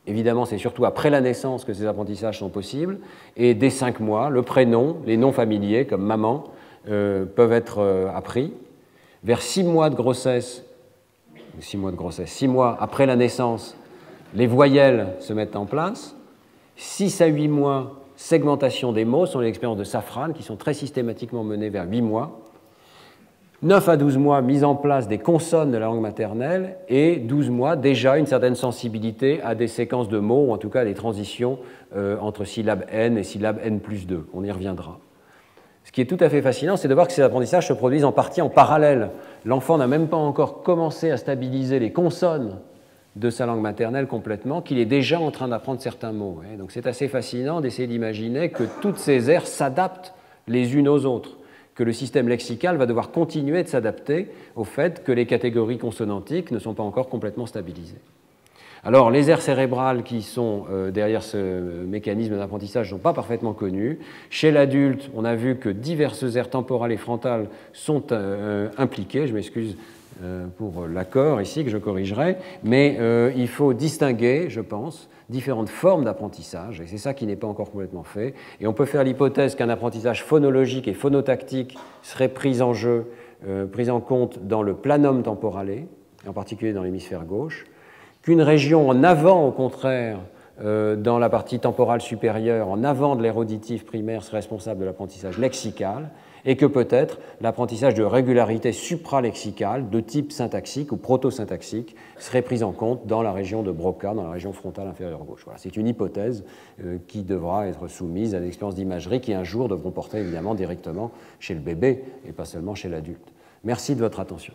Évidemment, c'est surtout après la naissance que ces apprentissages sont possibles, et dès 5 mois, le prénom, les noms familiers comme maman, peuvent être appris. Vers 6 mois de grossesse, 6 mois après la naissance, les voyelles se mettent en place. 6 à 8 mois, segmentation des mots, sont les expériences de Safran qui sont très systématiquement menées vers 8 mois. 9 à 12 mois, mise en place des consonnes de la langue maternelle, et 12 mois, déjà une certaine sensibilité à des séquences de mots, ou en tout cas des transitions entre syllabes N et syllabes N+2. On y reviendra. Ce qui est tout à fait fascinant, c'est de voir que ces apprentissages se produisent en partie en parallèle. L'enfant n'a même pas encore commencé à stabiliser les consonnes de sa langue maternelle complètement, qu'il est déjà en train d'apprendre certains mots. Donc c'est assez fascinant d'essayer d'imaginer que toutes ces aires s'adaptent les unes aux autres, que le système lexical va devoir continuer de s'adapter au fait que les catégories consonantiques ne sont pas encore complètement stabilisées. Alors, les aires cérébrales qui sont derrière ce mécanisme d'apprentissage ne sont pas parfaitement connues. Chez l'adulte, on a vu que diverses aires temporales et frontales sont impliquées. Je m'excuse pour l'accord ici, que je corrigerai, mais il faut distinguer, je pense, différentes formes d'apprentissage, et c'est ça qui n'est pas encore complètement fait. Et on peut faire l'hypothèse qu'un apprentissage phonologique et phonotactique serait pris en compte dans le planum temporale, en particulier dans l'hémisphère gauche, qu'une région en avant, au contraire, dans la partie temporale supérieure, en avant de l'aire auditive primaire, serait responsable de l'apprentissage lexical, et que peut-être l'apprentissage de régularité supralexicale de type syntaxique ou proto-syntaxique serait pris en compte dans la région de Broca, dans la région frontale inférieure gauche. Voilà, c'est une hypothèse qui devra être soumise à des expériences d'imagerie qui un jour devront porter évidemment directement chez le bébé et pas seulement chez l'adulte. Merci de votre attention.